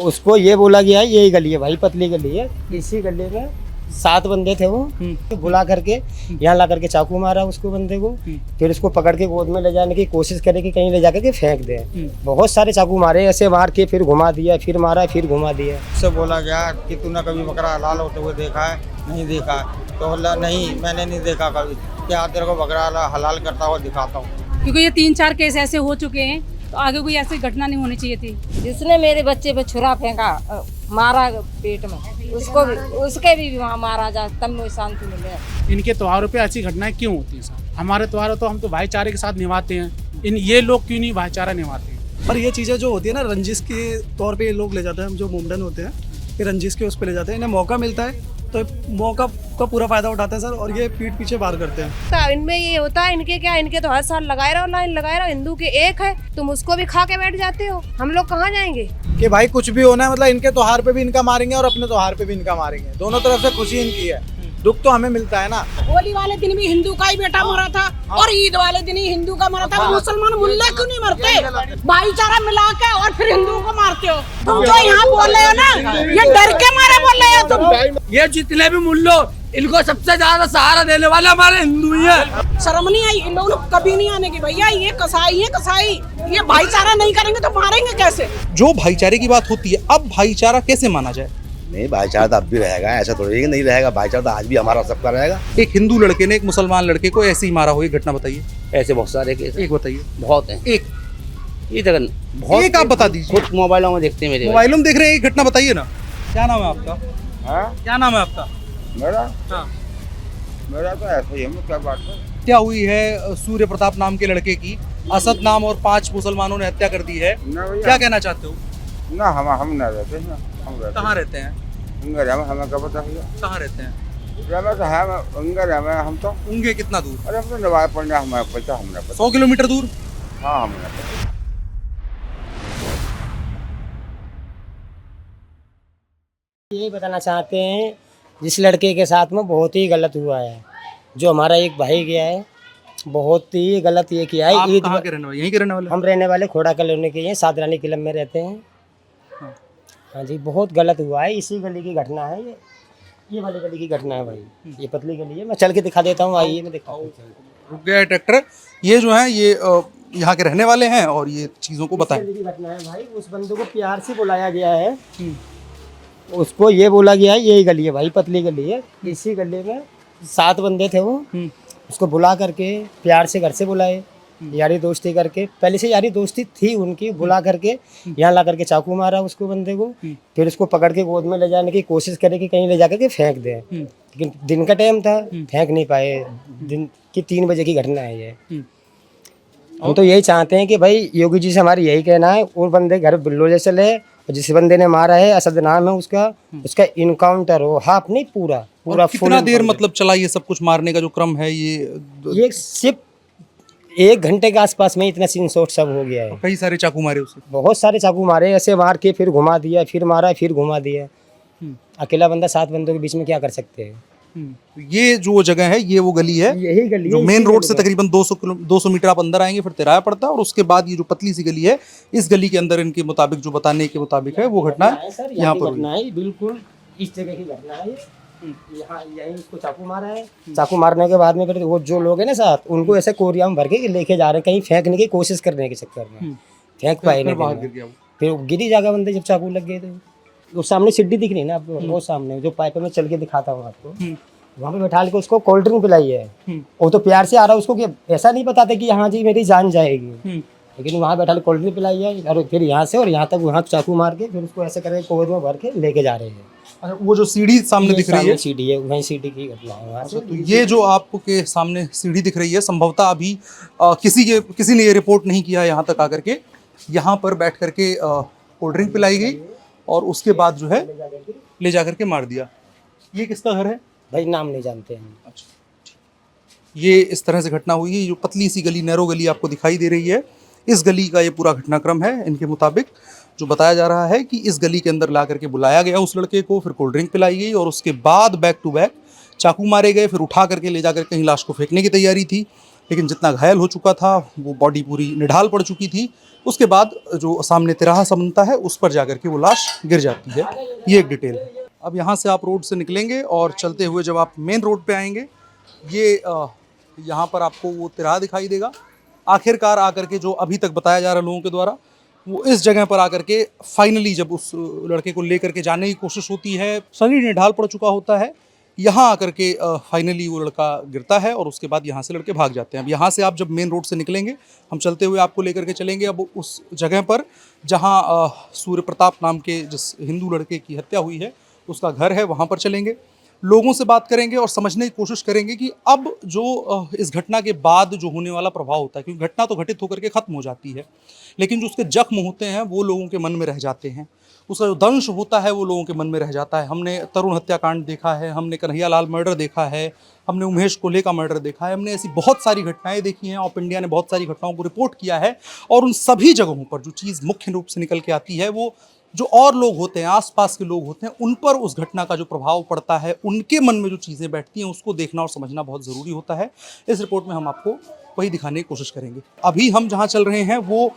उसको ये बोला गया है यही गली है भाई, पतली गली है, इसी गली में 7 बंदे थे वो, तो बुला करके यहाँ ला करके चाकू मारा उसको बंदे को, फिर उसको पकड़ के गोद में ले जाने की कोशिश करे कि कहीं ले जाकर के फेंक दे। बहुत सारे चाकू मारे, ऐसे मार के फिर घुमा दिया, फिर मारा, फिर घुमा दिया। उससे बोला गया कि तूने कभी बकरा हलाल होते हुए देखा है? नहीं देखा है। तो बोला नहीं मैंने नहीं देखा कभी। क्या तेरे को बकरा हलाल करता हुआ दिखाता हूँ। क्योंकि ये 3-4 केस ऐसे हो चुके हैं, तो आगे कोई ऐसी घटना नहीं होनी चाहिए थी। जिसने मेरे बच्चे पे छुरा फेंका, मारा पेट में, उसको भी, उसके भी वहाँ मारा जाए तब मुझे शांति मिले। इनके त्योहारों पे ऐसी घटनाएं क्यों होती हैं सर? हमारे त्योहार तो हम तो भाईचारे के साथ निभाते हैं, ये लोग क्यों नहीं भाईचारा निभाते हैं? पर ये चीज़ें जो होती है ना, रंजिश के तौर पे ये लोग ले जाते हैं, हम जो मुंडन होते हैं ये रंजिश के उस पे ले जाते हैं। इन्हें मौका मिलता है तो मौका का पूरा फायदा उठाते हैं सर, और ये पीठ पीछे वार करते हैं। तो इनमें ये होता है, इनके क्या, इनके तो हर साल लगाए रहो, लाइन लगाए रहो, हिंदू के एक है, तुम उसको भी खा के बैठ जाते हो, हम लोग कहाँ जाएंगे? कि भाई कुछ भी होना है, मतलब इनके त्योहार पे भी इनका मारेंगे और अपने त्योहार पे भी इनका मारेंगे। दोनों तरफ से खुशी इनकी है, दुख तो हमें मिलता है ना। होली वाले दिन भी हिंदू का ही बेटा मरा था और ईद वाले दिन ही हिंदू का मरा था। मुसलमान मुल्ले क्यों नहीं मरते? भाईचारा मिला के और फिर हिंदुओं को मारते हो। तुम जो यहाँ बोल रहे हो ना, ये डर के मारे बोल रहे हो तुम। ये जितने भी मुल्लो, इनको सबसे ज्यादा सहारा देने वाले हमारे हिंदू ही हैं। शर्म नहीं आई इन लोगों को कभी नहीं आने की। भैया ये कसाई है, कसाई। ये भाईचारा नहीं करेंगे तो मारेंगे कैसे? जो भाईचारे की बात होती है, अब भाईचारा कैसे माना जाए? नहीं, भाईचारा तो अब भी रहेगा, ऐसा थोड़ी है कि नहीं रहेगा। भाईचारा तो आज भी हमारा सबका रहेगा। एक हिंदू लड़के ने एक मुसलमान लड़के को ऐसे ही मारा हो, ये घटना बताइए। ऐसे बहुत सारे केस, एक बताइए। बहुत हैं। एक ये जगह बहुत, एक आप बता दीजिए। खुद मोबाइलों में देखते हैं, मेरे मोबाइलों में देख रहे हैं, एक घटना बताइए ना। क्या नाम है आपका? क्या नाम है आपका? मेरा हाँ। मेरा तो ऐसा ही है। क्या बात है? क्या हुई है सूर्य प्रताप नाम के लड़के की असद नाम और 5 मुसलमानों ने हत्या कर दी है, क्या कहना चाहते हो? ना हम ना रहते ना, हम रहते। कहाँ रहते हैं? हमें क्या पता है? कहाँ रहते हैं? तो है हम तो। उंगे कितना दूर? अरे अपने नवाज पढ़ने हमें पता, हमने पता। 100 किलोमीटर दूर। हाँ हमने पता। यही बताना चाहते हैं, जिस लड़के के साथ में बहुत ही गलत हुआ है, जो हमारा एक भाई गया है, बहुत ही गलत ये किया है। आप कहाँ के रहने वाले? यहीं के रहने वाले? हम रहने वाले खोड़ा कॉलोनी के हैं, सादरानी क्लब में रहते हैं। हाँ जी, बहुत गलत हुआ है। इसी गली की घटना है ये वाली गली की घटना है भाई। ये पतली गली है, मैं चल के दिखा देता हूँ, आइए मैं दिखा देता हूँ। रुक गया है ट्रैक्टर। ये जो है ये यहाँ के रहने वाले हैं और ये चीज़ों को बताएं। गली की घटना है भाई। उस बंदे को प्यार से बुलाया गया है, उसको ये बोला गया है यही गली है भाई, पतली गली है, इसी गली में 7 बंदे थे वो, उसको बुला करके प्यार से घर से बुलाए, यारी दोस्ती करके, पहले से यारी दोस्ती थी उनकी, बुला करके यहाँ ला करके चाकू मारा उसको बंदे को, फिर उसको पकड़ के गोद में ले जाने की कोशिश करे कि कहीं ले जा करके फेंक दे, लेकिन दिन का टाइम था, फेंक नहीं पाए। दिन की 3 बजे की घटना है ये। हम तो यही चाहते हैं कि भाई योगी जी से हमारी यही कहना है, और बंदे घर बिल्लो चले, जिस बंदे ने मारा है असद नाम है उसका इनकाउंटर हो, हाफ नहीं पूरा कितना देर मतलब चला ये सब कुछ मारने का जो क्रम है? ये सिर्फ 1 घंटे के आसपास में इतना सीन शॉट सब हो गया है। कई सारे चाकू मारे उसे? बहुत सारे चाकू मारे, ऐसे मार के फिर घुमा दिया, फिर मारा, फिर घुमा दिया। अकेला बंदा 7 बंदों के बीच में क्या कर सकते हैं? ये जो जगह है, ये वो गली है, यही गली जो मेन रोड से तकरीबन 200 मीटर आप अंदर आएंगे फिर तिराया पड़ता है, और उसके बाद ये जो पतली सी गली है, इस गली के अंदर इनके मुताबिक, जो बताने के मुताबिक है, वो घटना यहाँ पर हुई। बिल्कुल इस जगह की घटना है। यहाँ यही उसको चाकू मारा है। चाकू मारने के बाद में फिर वो जो लोग हैं ना साथ, उनको ऐसे कोरिया में भर के लेके जा रहे हैं, कहीं फेंकने की कोशिश करने के चक्कर में फेंक पाए नहीं, फिर गिरी जाएगा बंदे जब चाकू लग गए थे। वो सामने सीढ़ी दिख रही है ना आपको, वो सामने जो पाइप में चल के दिखाता हूँ आपको, वहाँ पे बैठा के उसको कोल्ड ड्रिंक पिलाई है। वो तो प्यार से आ रहा है उसको, कि ऐसा नहीं बताते कि हाँ जी मेरी जान जाएगी, लेकिन वहाँ बैठा के कोल्ड ड्रिंक पिलाई है, और फिर यहाँ से और यहाँ तक वहाँ चाकू मार के फिर उसको ऐसे करके कोविड में भर के लेके जा रहे हैं। अच्छा, वो जो सीढ़ी सामने दिख रही है, सीढ़ी है, वही सीढ़ी की घटना है। अच्छा, तो ये जो आपको के सामने सीढ़ी दिख रही है, संभवतः अभी किसी ने ये रिपोर्ट नहीं किया यहाँ तक आकर के, यहाँ पर बैठ करके कोल्ड ड्रिंक पिलाई गई और उसके बाद जो है ले जा करके मार दिया। ये किसका घर है भाई? नाम नहीं जानते हैं। अच्छा, ये इस तरह से घटना हुई है। जो पतली सी गली, नैरो गली आपको दिखाई दे रही है, इस गली का ये पूरा घटनाक्रम है। इनके मुताबिक जो बताया जा रहा है कि इस गली के अंदर ला करके बुलाया गया उस लड़के को, फिर कोल्ड ड्रिंक पिलाई गई और उसके बाद बैक टू बैक चाकू मारे गए, फिर उठा करके ले जाकर कहीं लाश को फेंकने की तैयारी थी। लेकिन जितना घायल हो चुका था वो बॉडी पूरी निढाल पड़ चुकी थी। उसके बाद जो सामने तिराहा सा बनता है उस पर जाकर के वो लाश गिर जाती है। ये एक डिटेल। अब यहाँ से आप रोड से निकलेंगे और चलते हुए जब आप मेन रोड पे आएंगे, ये यहाँ पर आपको वो तिराहा दिखाई देगा। आखिरकार आकर के जो अभी तक बताया जा रहा है लोगों के द्वारा, वो इस जगह पर आकर के फाइनली जब उस लड़के को लेकर के जाने की कोशिश होती है, शरीर निढाल पड़ चुका होता है, यहाँ आकर के फाइनली वो लड़का गिरता है और उसके बाद यहाँ से लड़के भाग जाते हैं। अब यहाँ से आप जब मेन रोड से निकलेंगे, हम चलते हुए आपको लेकर के चलेंगे अब उस जगह पर जहाँ सूर्य प्रताप नाम के जिस हिंदू लड़के की हत्या हुई है उसका घर है, वहाँ पर चलेंगे, लोगों से बात करेंगे और समझने की कोशिश करेंगे कि अब जो इस घटना के बाद जो होने वाला प्रभाव होता है, क्योंकि घटना तो घटित होकर के ख़त्म हो जाती है, लेकिन जो उसके जख्म होते हैं वो लोगों के मन में रह जाते हैं, उसका जो दंश होता है वो लोगों के मन में रह जाता है। हमने तरुण हत्याकांड देखा है, हमने कन्हैया लाल मर्डर देखा है, हमने उमेश कोल्हे का मर्डर देखा है, हमने ऐसी बहुत सारी घटनाएं देखी हैं। ऑफ इंडिया ने बहुत सारी घटनाओं को रिपोर्ट किया है और उन सभी जगहों पर जो चीज़ मुख्य रूप से निकल के आती है वो जो और लोग होते हैं, आसपास के लोग होते हैं, उन पर उस घटना का जो प्रभाव पड़ता है, उनके मन में जो चीज़ें बैठती हैं उसको देखना और समझना बहुत ज़रूरी होता है। इस रिपोर्ट में हम आपको वही दिखाने की कोशिश करेंगे। अभी हम जहाँ चल रहे हैं वो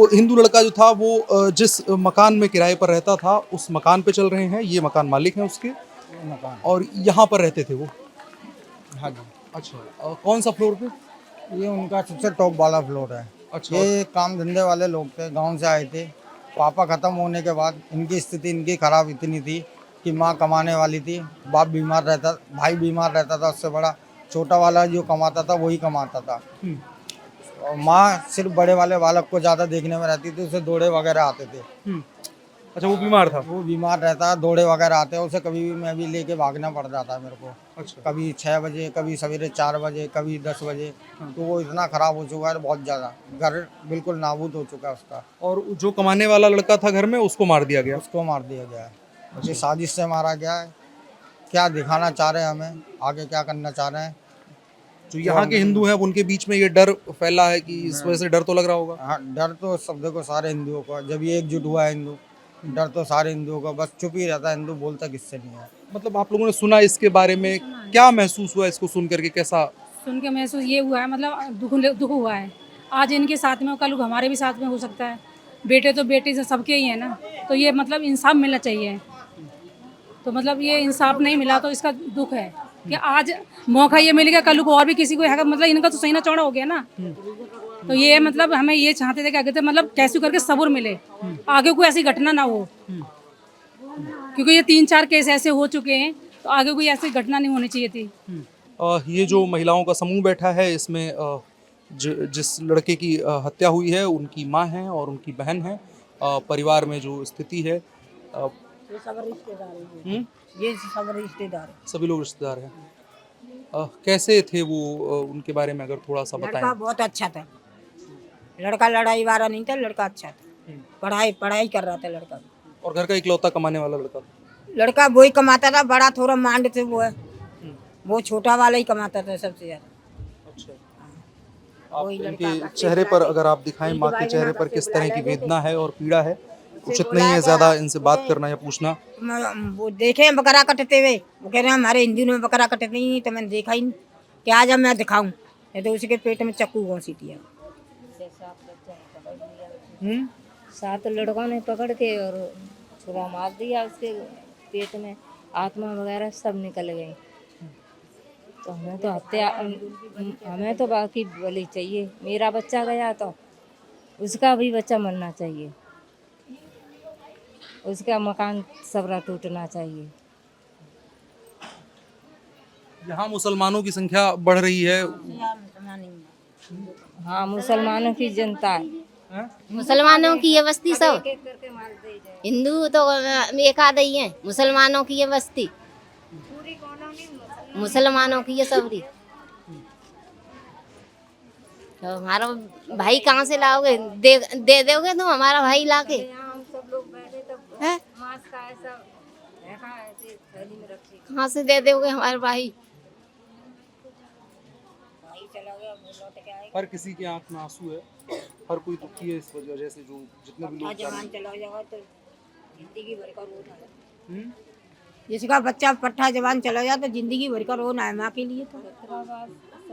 हिंदू लड़का जो था वो जिस मकान में किराए पर रहता था उस मकान पे चल रहे हैं। ये मकान मालिक हैं उसके मकान, और यहाँ पर रहते थे वो। हाँ जी। अच्छा, कौन सा फ्लोर पे? ये उनका सबसे टॉप वाला फ्लोर है। अच्छा। ये काम धंधे वाले लोग थे, गांव से आए थे। पापा ख़त्म होने के बाद इनकी स्थिति इनकी ख़राब इतनी थी कि माँ कमाने वाली थी, बाप बीमार रहता, भाई बीमार रहता था, उससे बड़ा छोटा वाला जो कमाता था वही कमाता था, और माँ सिर्फ बड़े वाले बालक को ज़्यादा देखने में रहती थी। उसे दौड़े वगैरह आते थे। अच्छा, वो बीमार था? वो बीमार रहता, दौड़े वगैरह आते हैं, उसे कभी भी मैं भी लेके भागना पड़ जाता है मेरे को। अच्छा। कभी 6 बजे, कभी सवेरे 4 बजे, कभी 10 बजे। तो वो इतना ख़राब हो चुका है बहुत ज़्यादा, घर बिल्कुल नाबूद हो चुका है उसका। और जो कमाने वाला लड़का था घर में उसको मार दिया गया? उसको मार दिया गया है, ये साजिश से मारा गया है। क्या दिखाना चाह रहे हैं हमें, आगे क्या करना चाह रहे हैं? जो यहाँ के हिंदू हैं उनके बीच में ये डर फैला है कि इस वजह से डर तो लग रहा होगा। हाँ, डर तो सब देखो सारे हिंदुओं को, जब ये एकजुट हुआ है हिंदू, डर तो सारे हिंदुओं का, बस चुप ही रहता है हिंदू, बोलता किससे नहीं है। मतलब आप लोगों ने सुना इसके बारे में, क्या महसूस हुआ इसको सुन करके? कैसा सुन के महसूस ये हुआ है, मतलब दुख हुआ है। आज इनके साथ में, कल हमारे भी साथ में हो सकता है। बेटे तो बेटे से सबके ही है ना, तो ये मतलब इंसाफ मिलना चाहिए। तो मतलब ये इंसाफ नहीं मिला तो इसका दुख है कि आज मौका ये मिल गया, कल को और भी किसी को है, मतलब इनका तो सही ना चौड़ा हो गया ना। तो ये मतलब हमें ये चाहते थे कि आगे मतलब कैसे करके सब्र मिले, आगे कोई ऐसी घटना ना हो, क्योंकि ये 3-4 केस ऐसे हो चुके हैं, तो आगे कोई ऐसी घटना नहीं होनी चाहिए थी। ये जो महिलाओं का समूह बैठा है इसमें जिस लड़के की हत्या हुई है उनकी माँ है और उनकी बहन है। परिवार में जो स्थिति है, ये सब रिश्तेदार हैं, ये सब रिश्तेदार हैं, सभी लोग रिश्तेदार हैं। कैसे थे वो, उनके बारे में अगर थोड़ा सा बताएं। लड़का बहुत अच्छा था, लड़का लड़ाई वाला नहीं था, लड़का अच्छा था, पढ़ाई कर रहा था लड़का। और घर का इकलौता कमाने वाला लड़का वही कमाता था, बड़ा थोड़ा मांड थे वो है, वो छोटा वाला ही कमाता था सबसे ज्यादा। अच्छा, आप इनके चेहरे पर अगर आप दिखाएं, माँ के चेहरे पर किस तरह की वेदना है और पीड़ा है, उचित नहीं है ज्यादा इनसे बात करना या पूछना। वो देखे बकरा कटते हुए, वो कह रहे हैं हमारे हिंदू में बकरा कटते नहीं, तो मैंने देखा ही नहीं, क्या आज मैं दिखाऊं, नहीं तो उसी के पेट में चक्कू घोंसी दिया। 7 लड़कों ने पकड़ के और छुरा मार दिया, उसके पेट में आत्मा वगैरह सब निकल गई। तो हमें तो बाकी बलि चाहिए। मेरा बच्चा गया तो उसका भी बच्चा मरना चाहिए, उसका मकान सबरा टूटना चाहिए। यहाँ मुसलमानों की संख्या बढ़ रही है। हाँ, मुसलमानों की जनता है, मुसलमानों की ये बस्ती सब, हिंदू तो एक आधा ही है, मुसलमानों की ये बस्ती, मुसलमानों की ये सबरी। तो हमारा भाई कहाँ से लाओगे? दे दोगे तुम हमारा भाई लाके? कहाँ से दे दोगे हमारे भाई? हर किसी की आंख में आंसू है, हर कोई दुखी है इस वजह से। जो जितने भी लोग जिसका बच्चा पट्टा जवान चला जाए तो जिंदगी भर का रोना है माँ के लिए। तो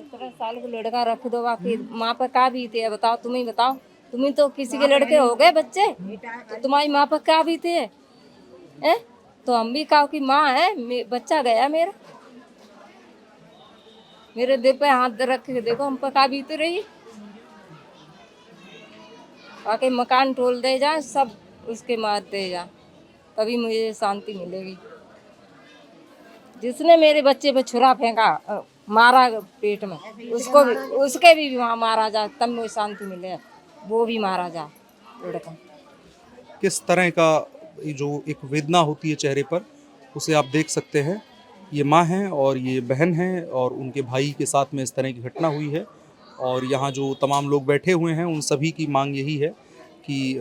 17 साल का लड़का रख दो, बाकी माँ पर क्या बीते है बताओ, तुम ही बताओ। तुम ही तो किसी के लड़के हो गए बच्चे, तो तुम्हारी माँ पर क्या बीते है? तो हम भी कहा कि माँ है, बच्चा गया मेरा, मेरे दिल पे हाथ रख के देखो हम पर क्या बीते रही। बाकी मकान टोल दे जाए, सब उसके मार दे जाए, तभी मुझे शांति मिलेगी। जिसने मेरे बच्चे पे छुरा फेंका, मारा पेट में, उसके भी वहाँ मारा जाए, तब मुझे शांति मिले, वो भी मारा जाए लड़का। किस तरह का जो एक वेदना होती है चेहरे पर, उसे आप देख सकते हैं। ये माँ हैं और ये बहन हैं और उनके भाई के साथ में इस तरह की घटना हुई है। और यहाँ जो तमाम लोग बैठे हुए हैं उन सभी की मांग यही है कि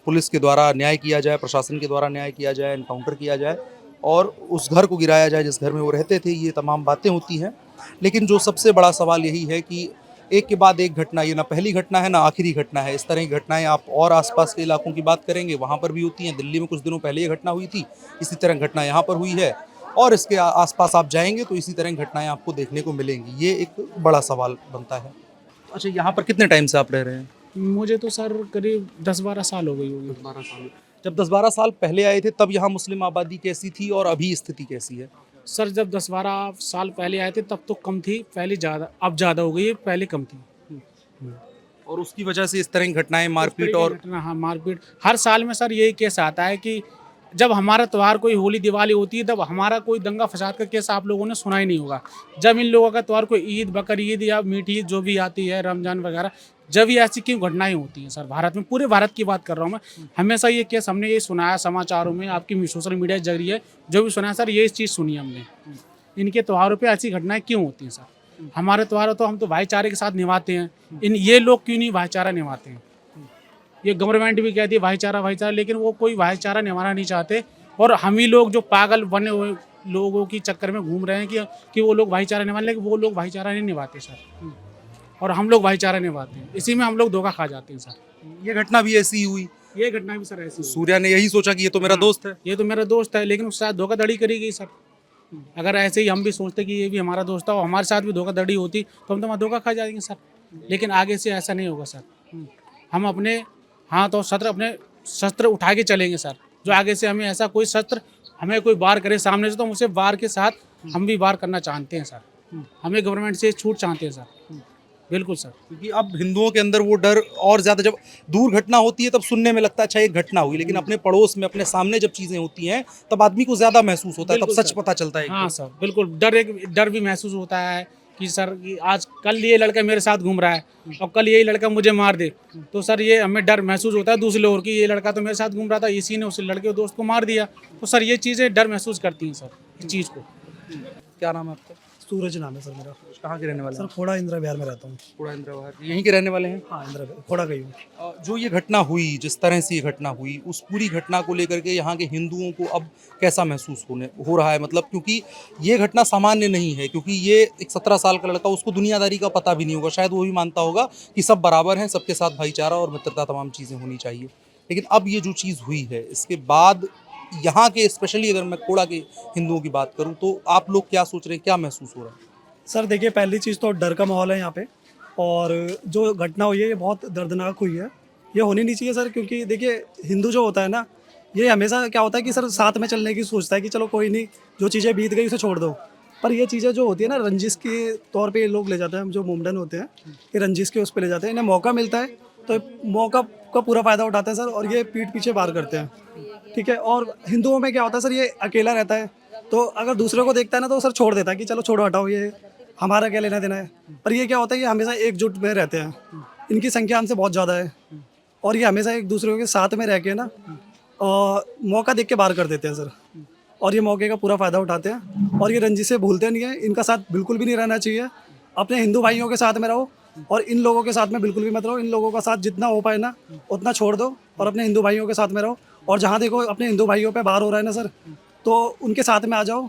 पुलिस के द्वारा न्याय किया जाए, प्रशासन के द्वारा न्याय किया जाए, एनकाउंटर किया जाए और उस घर को गिराया जाए जिस घर में वो रहते थे। ये तमाम बातें होती हैं, लेकिन जो सबसे बड़ा सवाल यही है कि एक के बाद एक घटना, ये ना पहली घटना है ना आखिरी घटना है। इस तरह की घटनाएं आप और आसपास के इलाकों की बात करेंगे, वहाँ पर भी होती हैं। दिल्ली में कुछ दिनों पहले ये घटना हुई थी, इसी तरह घटना यहाँ पर हुई है और इसके आसपास आप जाएंगे तो इसी तरह घटनाएं आपको देखने को मिलेंगी। ये एक बड़ा सवाल बनता है। अच्छा, यहाँ पर कितने टाइम से आप रह रहे हैं? मुझे तो सर करीब 10-12 साल हो गई होगी। 12 साल। जब 10-12 साल पहले आए थे तब यहाँ मुस्लिम आबादी कैसी थी और अभी स्थिति कैसी है? सर जब 10-12 साल पहले आए थे तब तो कम थी, पहले ज़्यादा, अब ज़्यादा हो गई है, पहले कम थी। और उसकी वजह से इस तरह की घटनाएं, मारपीट और हाँ, मारपीट हर साल में सर यही केस आता है कि जब हमारा त्यौहार कोई होली दिवाली होती है तब हमारा कोई दंगा फसाद का केस आप लोगों ने सुना ही नहीं होगा। जब इन लोगों का त्यौहार कोई ईद, बकर ईद या मीठी ईद जो भी आती है, रमजान वगैरह, जब ये ऐसी क्यों घटनाएं होती हैं सर भारत में, पूरे भारत की बात कर रहा हूँ मैं। हमेशा ये केस हमने ये सुनाया समाचारों में, आपकी सोशल मीडिया के जरिए जो भी सुना है सर, ये चीज़ सुनी हमने। इनके त्यौहारों पर ऐसी घटनाएं क्यों होती हैं सर? हमारे त्यौहार तो हम तो भाईचारे के साथ निभाते हैं, ये लोग क्यों नहीं भाईचारा निभाते हैं? ये गवर्नमेंट भी कहती है भाईचारा भाईचारा, लेकिन वो कोई भाईचारा निभाना नहीं चाहते। और हम ही लोग जो पागल बने हुए लोगों की चक्कर में घूम रहे हैं कि वो लोग भाईचारा निभाने, लेकिन वो लोग भाईचारा नहीं निभाते सर, और हम लोग भाईचारा निभाते हैं। इसी में हम लोग धोखा खा जाते हैं सर। ये घटना भी ऐसी हुई, ये घटना भी सर ऐसी। सूर्या ने यही सोचा कि ये तो मेरा दोस्त है, ये तो मेरा दोस्त है, लेकिन उसके साथ धोखाधड़ी करी गई सर। अगर ऐसे ही हम भी सोचते कि ये भी हमारा दोस्त है और हमारे साथ भी धोखाधड़ी होती तो हम तो वहाँ धोखा खा जाएंगे सर। लेकिन आगे से ऐसा नहीं होगा सर। हम अपने हाथ और शस्त्र उठा के चलेंगे सर। जो आगे से हमें ऐसा कोई शस्त्र हमें कोई वार करे सामने से, तो हम उसे वार के साथ हम भी वार करना चाहते हैं सर। हमें गवर्नमेंट से छूट चाहते हैं सर। बिल्कुल सर, क्योंकि अब हिंदुओं के अंदर वो डर और ज़्यादा, जब दूर घटना होती है तब सुनने में लगता है अच्छा एक घटना हुई, लेकिन अपने पड़ोस में, अपने सामने जब चीज़ें होती हैं तब आदमी को ज़्यादा महसूस होता है, तब सच पता चलता है। हाँ सर, बिल्कुल डर भी महसूस होता है कि सर कि आज कल ये लड़का मेरे साथ घूम रहा है और कल यही लड़का मुझे मार दे, तो सर ये हमें डर महसूस होता है दूसरे लोगों की। ये लड़का तो मेरे साथ घूम रहा था, इसी ने उस लड़के दोस्त को मार दिया, तो सर ये चीज़ें डर महसूस करती हैं सर इस चीज़ को। क्या नाम है आपका? सूरज नाम है सर मेरा। कहाँ के रहने वाले सर हैं? खोड़ा इंदिरा विहार में रहता हूँ। खोड़ा इंदिरा विहार, यहीं के रहने वाले हैं? हाँ, इंदिरा खोड़ा गई हूँ। जो ये घटना हुई, जिस तरह से ये घटना हुई, उस पूरी घटना को लेकर के यहाँ के हिंदुओं को अब कैसा महसूस हो रहा है? मतलब क्योंकि ये घटना सामान्य नहीं है, क्योंकि ये एक 17 साल का लड़का, उसको दुनियादारी का पता भी नहीं होगा, शायद वो भी मानता होगा कि सब बराबर हैं, सबके साथ भाईचारा और मित्रता तमाम चीज़ें होनी चाहिए। लेकिन अब ये जो चीज़ हुई है, इसके बाद यहाँ के, स्पेशली अगर मैं खोड़ा के हिंदुओं की बात करूँ, तो आप लोग क्या सोच रहे हैं, क्या महसूस हो रहा है? सर देखिए, पहली चीज़ तो डर का माहौल है यहाँ पे, और जो घटना हुई है ये बहुत दर्दनाक हुई है। ये होनी नहीं चाहिए सर, क्योंकि देखिए हिंदू जो होता है ना, ये हमेशा क्या होता है कि सर साथ में चलने की सोचता है कि चलो कोई नहीं, जो चीज़ें बीत गई उसे छोड़ दो। पर ये चीज़ें जो होती है ना, रंजिश के तौर पे ये लोग ले जाते हैं, हम जो मोमडन होते हैं ये रंजिश के उस पर ले जाते हैं। इन्हें मौका मिलता है तो मौका का पूरा फ़ायदा उठाते हैं सर, और ये पीठ पीछे वार करते हैं। ठीक है, और हिंदुओं में क्या होता है सर, ये अकेला रहता है, तो अगर दूसरे को देखता है ना तो सर छोड़ देता है कि चलो छोड़ो हटाओ, ये हमारा क्या लेना देना है। पर ये क्या होता है, ये हमेशा एकजुट में रहते हैं, इनकी संख्या हमसे बहुत ज़्यादा है, और ये हमेशा एक दूसरे के साथ में रह के ना मौका देख के बाहर कर देते हैं सर, और ये मौके का पूरा फ़ायदा उठाते हैं, और ये रंजिश से भूलते नहीं है। इनका साथ बिल्कुल भी नहीं रहना चाहिए। अपने हिंदू भाइयों के साथ में रहो, और इन लोगों के साथ में बिल्कुल भी मत रहो। इन लोगों का साथ जितना हो पाए ना उतना छोड़ दो, और अपने हिंदू भाइयों के साथ में रहो। और जहाँ देखो अपने हिंदू भाइयों पे बाहर हो रहा है ना सर, तो उनके साथ में आ जाओ,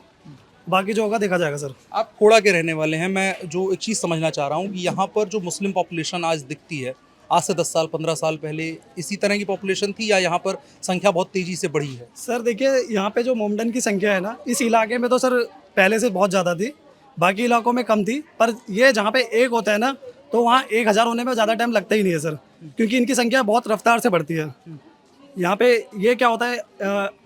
बाकी जो होगा देखा जाएगा सर। आप खोड़ा के रहने वाले हैं, मैं जो एक चीज़ समझना चाह रहा हूँ कि यहाँ पर जो मुस्लिम पॉपुलेशन आज दिखती है, आज से 10 साल 15 साल पहले इसी तरह की पॉपुलेशन थी, या यहाँ पर संख्या बहुत तेज़ी से बढ़ी है? सर देखिए, यहाँ पे जो मोमडन की संख्या है ना, इस इलाके में तो सर पहले से बहुत ज़्यादा थी, बाकी इलाकों में कम थी, पर ये जहाँ पे एक होता है ना तो वहाँ 1000 होने में ज़्यादा टाइम लगता ही नहीं है सर, क्योंकि इनकी संख्या बहुत रफ्तार से बढ़ती है। यहाँ पे ये क्या होता है,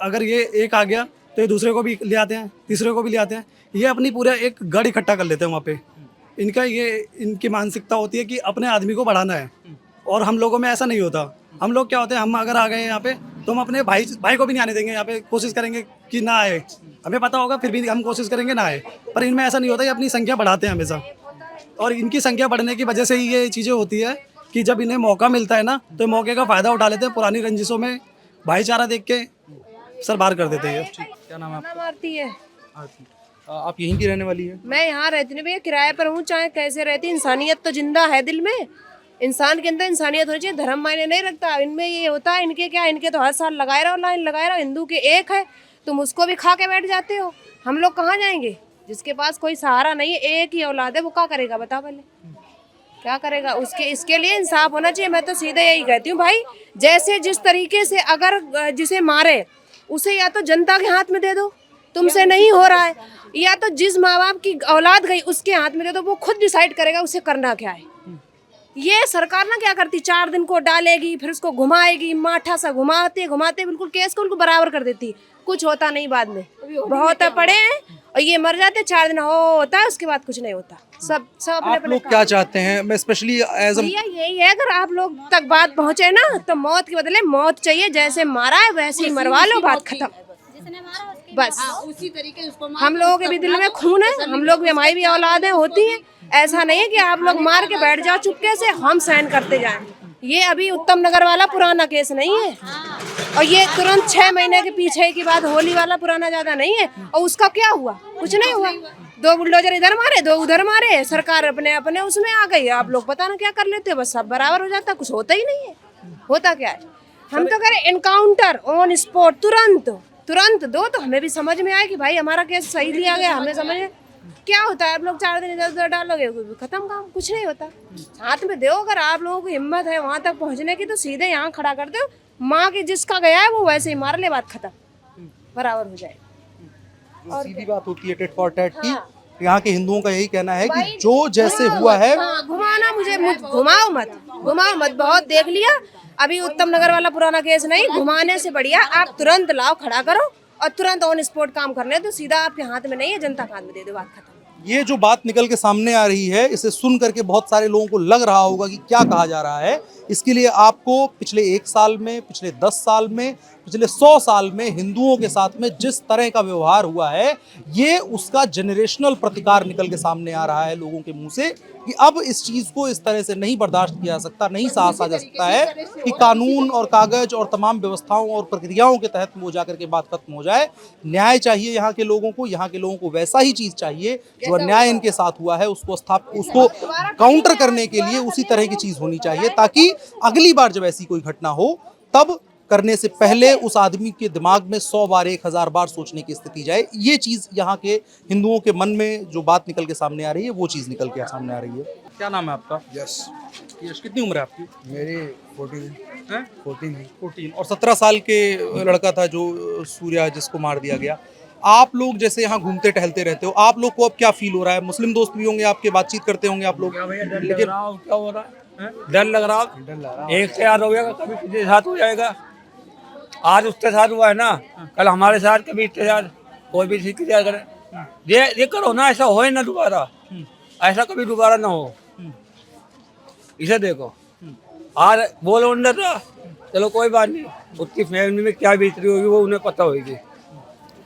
अगर ये एक आ गया तो ये दूसरे को भी ले आते हैं, तीसरे को भी ले आते हैं, ये अपनी पूरा एक गढ़ इकट्ठा कर लेते हैं वहाँ पे। इनकी मानसिकता होती है कि अपने आदमी को बढ़ाना है, और हम लोगों में ऐसा नहीं होता। हम लोग क्या होते हैं, हम अगर आ गए यहाँ पे तो हम अपने भाई को भी नहीं आने देंगे यहाँ पे, कोशिश करेंगे कि ना आए, हमें पता होगा फिर भी हम कोशिश करेंगे ना आए। पर इनमें ऐसा नहीं होता, ये अपनी संख्या बढ़ाते हैं हमेशा, और इनकी संख्या बढ़ने की वजह से ही ये चीज़ें होती है कि जब इन्हें मौका मिलता है ना तो मौके का फ़ायदा उठा लेते हैं। पुरानी रंजिशों में भाईचारा देख के सर बाहर कर देते हैं। क्या नाम है आपका? आरती है। आप यहीं की रहने वाली है? मैं यहाँ रहती नहीं भैया, किराए पर हूँ, चाहे कैसे रहती, इंसानियत तो जिंदा है दिल में, इंसान के अंदर इंसानियत होनी चाहिए, धर्म मायने नहीं रखता। इनमें ये होता है, इनके क्या, इनके तो हर साल लगाए रहो, लाइन लगाए रहो, हिंदू के एक है, तुम उसको भी खा के बैठ जाते हो। हम लोग कहाँ जाएंगे? जिसके पास कोई सहारा नहीं है, एक ही औलाद है, वो क्या करेगा बता पहले, क्या करेगा? इसके लिए इंसाफ होना चाहिए। मैं तो सीधे यही कहती हूँ भाई, जैसे जिस तरीके से अगर जिसे मारे उसे या तो जनता के हाथ में दे दो, तुमसे नहीं हो रहा है, या तो जिस माँ बाप की औलाद गई उसके हाथ में दे दो, वो खुद डिसाइड करेगा उसे करना क्या है। ये सरकार ना क्या करती, 4 दिन को डालेगी, फिर उसको घुमाएगी, माठा सा घुमाते बिल्कुल केस को उनको बराबर कर देती, कुछ होता नहीं बाद में। बहुत पड़े हैं और ये मर जाते, 4 दिन होता है, उसके बाद कुछ नहीं होता। सब आप लोग क्या चाहते हैं? मैं स्पेशली एज यही है, अगर आप लोग तक बात पहुंचे ना तो मौत के बदले मौत चाहिए, जैसे मारा है वैसे ही मरवा लो, बात खत्म बस। उसी तरीके हम लोगों के भी दिल में खून है, हम लोग भी, हमारी भी औलादें होती हैं। ऐसा नहीं है कि आप लोग मार के बैठ जाओ चुपके से, हम सहन करते जाएं। ये अभी उत्तम नगर वाला पुराना केस नहीं है, और ये तुरंत 6 महीने के पीछे की बात, होली वाला पुराना ज्यादा नहीं है। और उसका क्या हुआ? कुछ नहीं हुआ, 2 बुलडोजर इधर मारे, 2 उधर मारे, सरकार अपने अपने उसमें आ गई। आप लोग पता ना क्या कर लेते हो, बस सब बराबर हो जाता, कुछ होता ही नहीं है। होता क्या है? हम तो करें एनकाउंटर ऑन स्पॉट, तुरंत दो, तो हमें भी समझ में आए कि भाई हमारा केस सही लिया गया, हमें समझ में क्या होता है। आप लोग 4 दिन इधर उधर डालोगे, खत्म काम, कुछ नहीं होता। हाथ में दो, अगर आप लोगों को हिम्मत है वहां तक पहुंचने की तो सीधे यहाँ खड़ा कर दो, माँ की जिसका गया है वो वैसे ही मार ले, बात खत्म, बराबर हो जाए। और सीधी बात होती है टेट फॉर टैट की। यहाँ के हिंदुओं का यही कहना है कि जो जैसे हुआ है, घुमाना, मुझे घुमाओ मत, बहुत देख लिया। अभी उत्तम नगर वाला पुराना केस नहीं, घुमाने से बढ़िया आप तुरंत लाओ, खड़ा करो और तुरंत ऑन स्पॉट काम करने, तो सीधा आपके हाथ में नहीं है, जनता के हाथ में दे दो, बात खत्म। ये जो बात निकल के सामने आ रही है, इसे सुन करके बहुत सारे लोगों को लग रहा होगा कि क्या कहा जा रहा है। इसके लिए आपको पिछले 1 साल में, पिछले 10 साल में, पिछले 100 साल में हिंदुओं के साथ में जिस तरह का व्यवहार हुआ है, ये उसका जनरेशनल प्रतिकार निकल के सामने आ रहा है लोगों के मुंह से, कि अब इस चीज़ को इस तरह से नहीं बर्दाश्त किया जा सकता, नहीं सहा जा सकता है कि कानून और कागज और तमाम व्यवस्थाओं और प्रक्रियाओं के तहत वो जाकर के बात खत्म हो जाए। न्याय चाहिए यहाँ के लोगों को वैसा ही चीज़ चाहिए जो अन्याय इनके साथ हुआ है, उसको काउंटर करने के लिए उसी तरह की चीज़ होनी चाहिए, ताकि अगली बार जब ऐसी कोई घटना हो तब करने से पहले उस आदमी के दिमाग में 100 बार 1000 बार सोचने की स्थिति जाए। ये चीज़ यहाँ के हिंदुओं के मन में जो बात निकल के सामने आ रही है, वो चीज़ निकल के सामने आ रही है। क्या नाम है आपका? यश। कितनी उम्र है आपकी? मेरी 14 और 17 साल के लड़का था जो सूर्या, जिसको मार दिया गया। आप लोग जैसे यहाँ घूमते टहलते रहते हो, आप लोग को अब क्या फील हो रहा है? मुस्लिम दोस्त भी होंगे आपके, बातचीत करते होंगे आप लोग, लेकिन क्या हो रहा है? डर लग रहा, एक से याद हो जाएगा, कभी किसी साथ हो जाएगा। आज उसके साथ हुआ है ना, कल हमारे साथ, कभी इसके साथ, कोई भी सीख क्या करे। ये करो ना, ऐसा हो ना दोबारा, ऐसा कभी दोबारा ना हो। इसे देखो, आज बोल अंदर था, चलो कोई बात नहीं, उसकी फैमिली में क्या बीत रही होगी वो उन्हें पता होगी।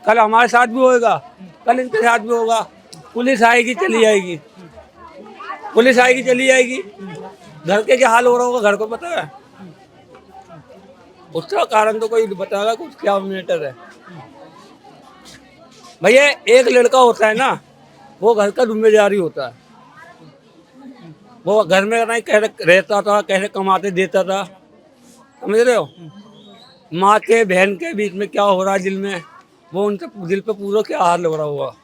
कल हमारे साथ भी होएगा, कल इनके साथ भी होगा। पुलिस आएगी चली जाएगी, पुलिस आएगी चली जाएगी। घर के क्या हाल हो रहा होगा घर को पता है, उसका कारण तो कोई बताएगा कुछ क्या मैटर है। भैया एक लड़का होता है ना, वो घर का जिम्मेदारी होता है, वो घर में नहीं कैसे रहता था, कैसे कमाते देता था, समझ रहे हो। माँ के बहन के बीच में क्या हो रहा है दिल में, वो उनके दिल पे पूरा क्या हाल हो रहा होगा।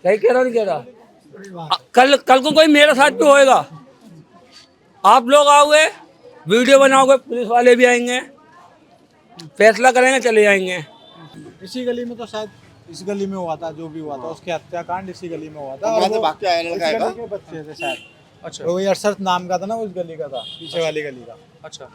सही कह रहा नहीं कह रहा? कल को कोई मेरे साथ भी होएगा, आप लोग आओगे, वीडियो बनाओगे, पुलिस वाले भी आएंगे, फैसला करेंगे, चले जाएंगे। इसी गली में तो शायद इस गली में हुआ था, जो भी हुआ था उसके हत्याकांड इसी गली में हुआ था। और वो इस गली के बच्चे थे शायद। अच्छा। वही अरशद नाम का था ना, उस गली का था, पीछे वाली गली का। अच्छा।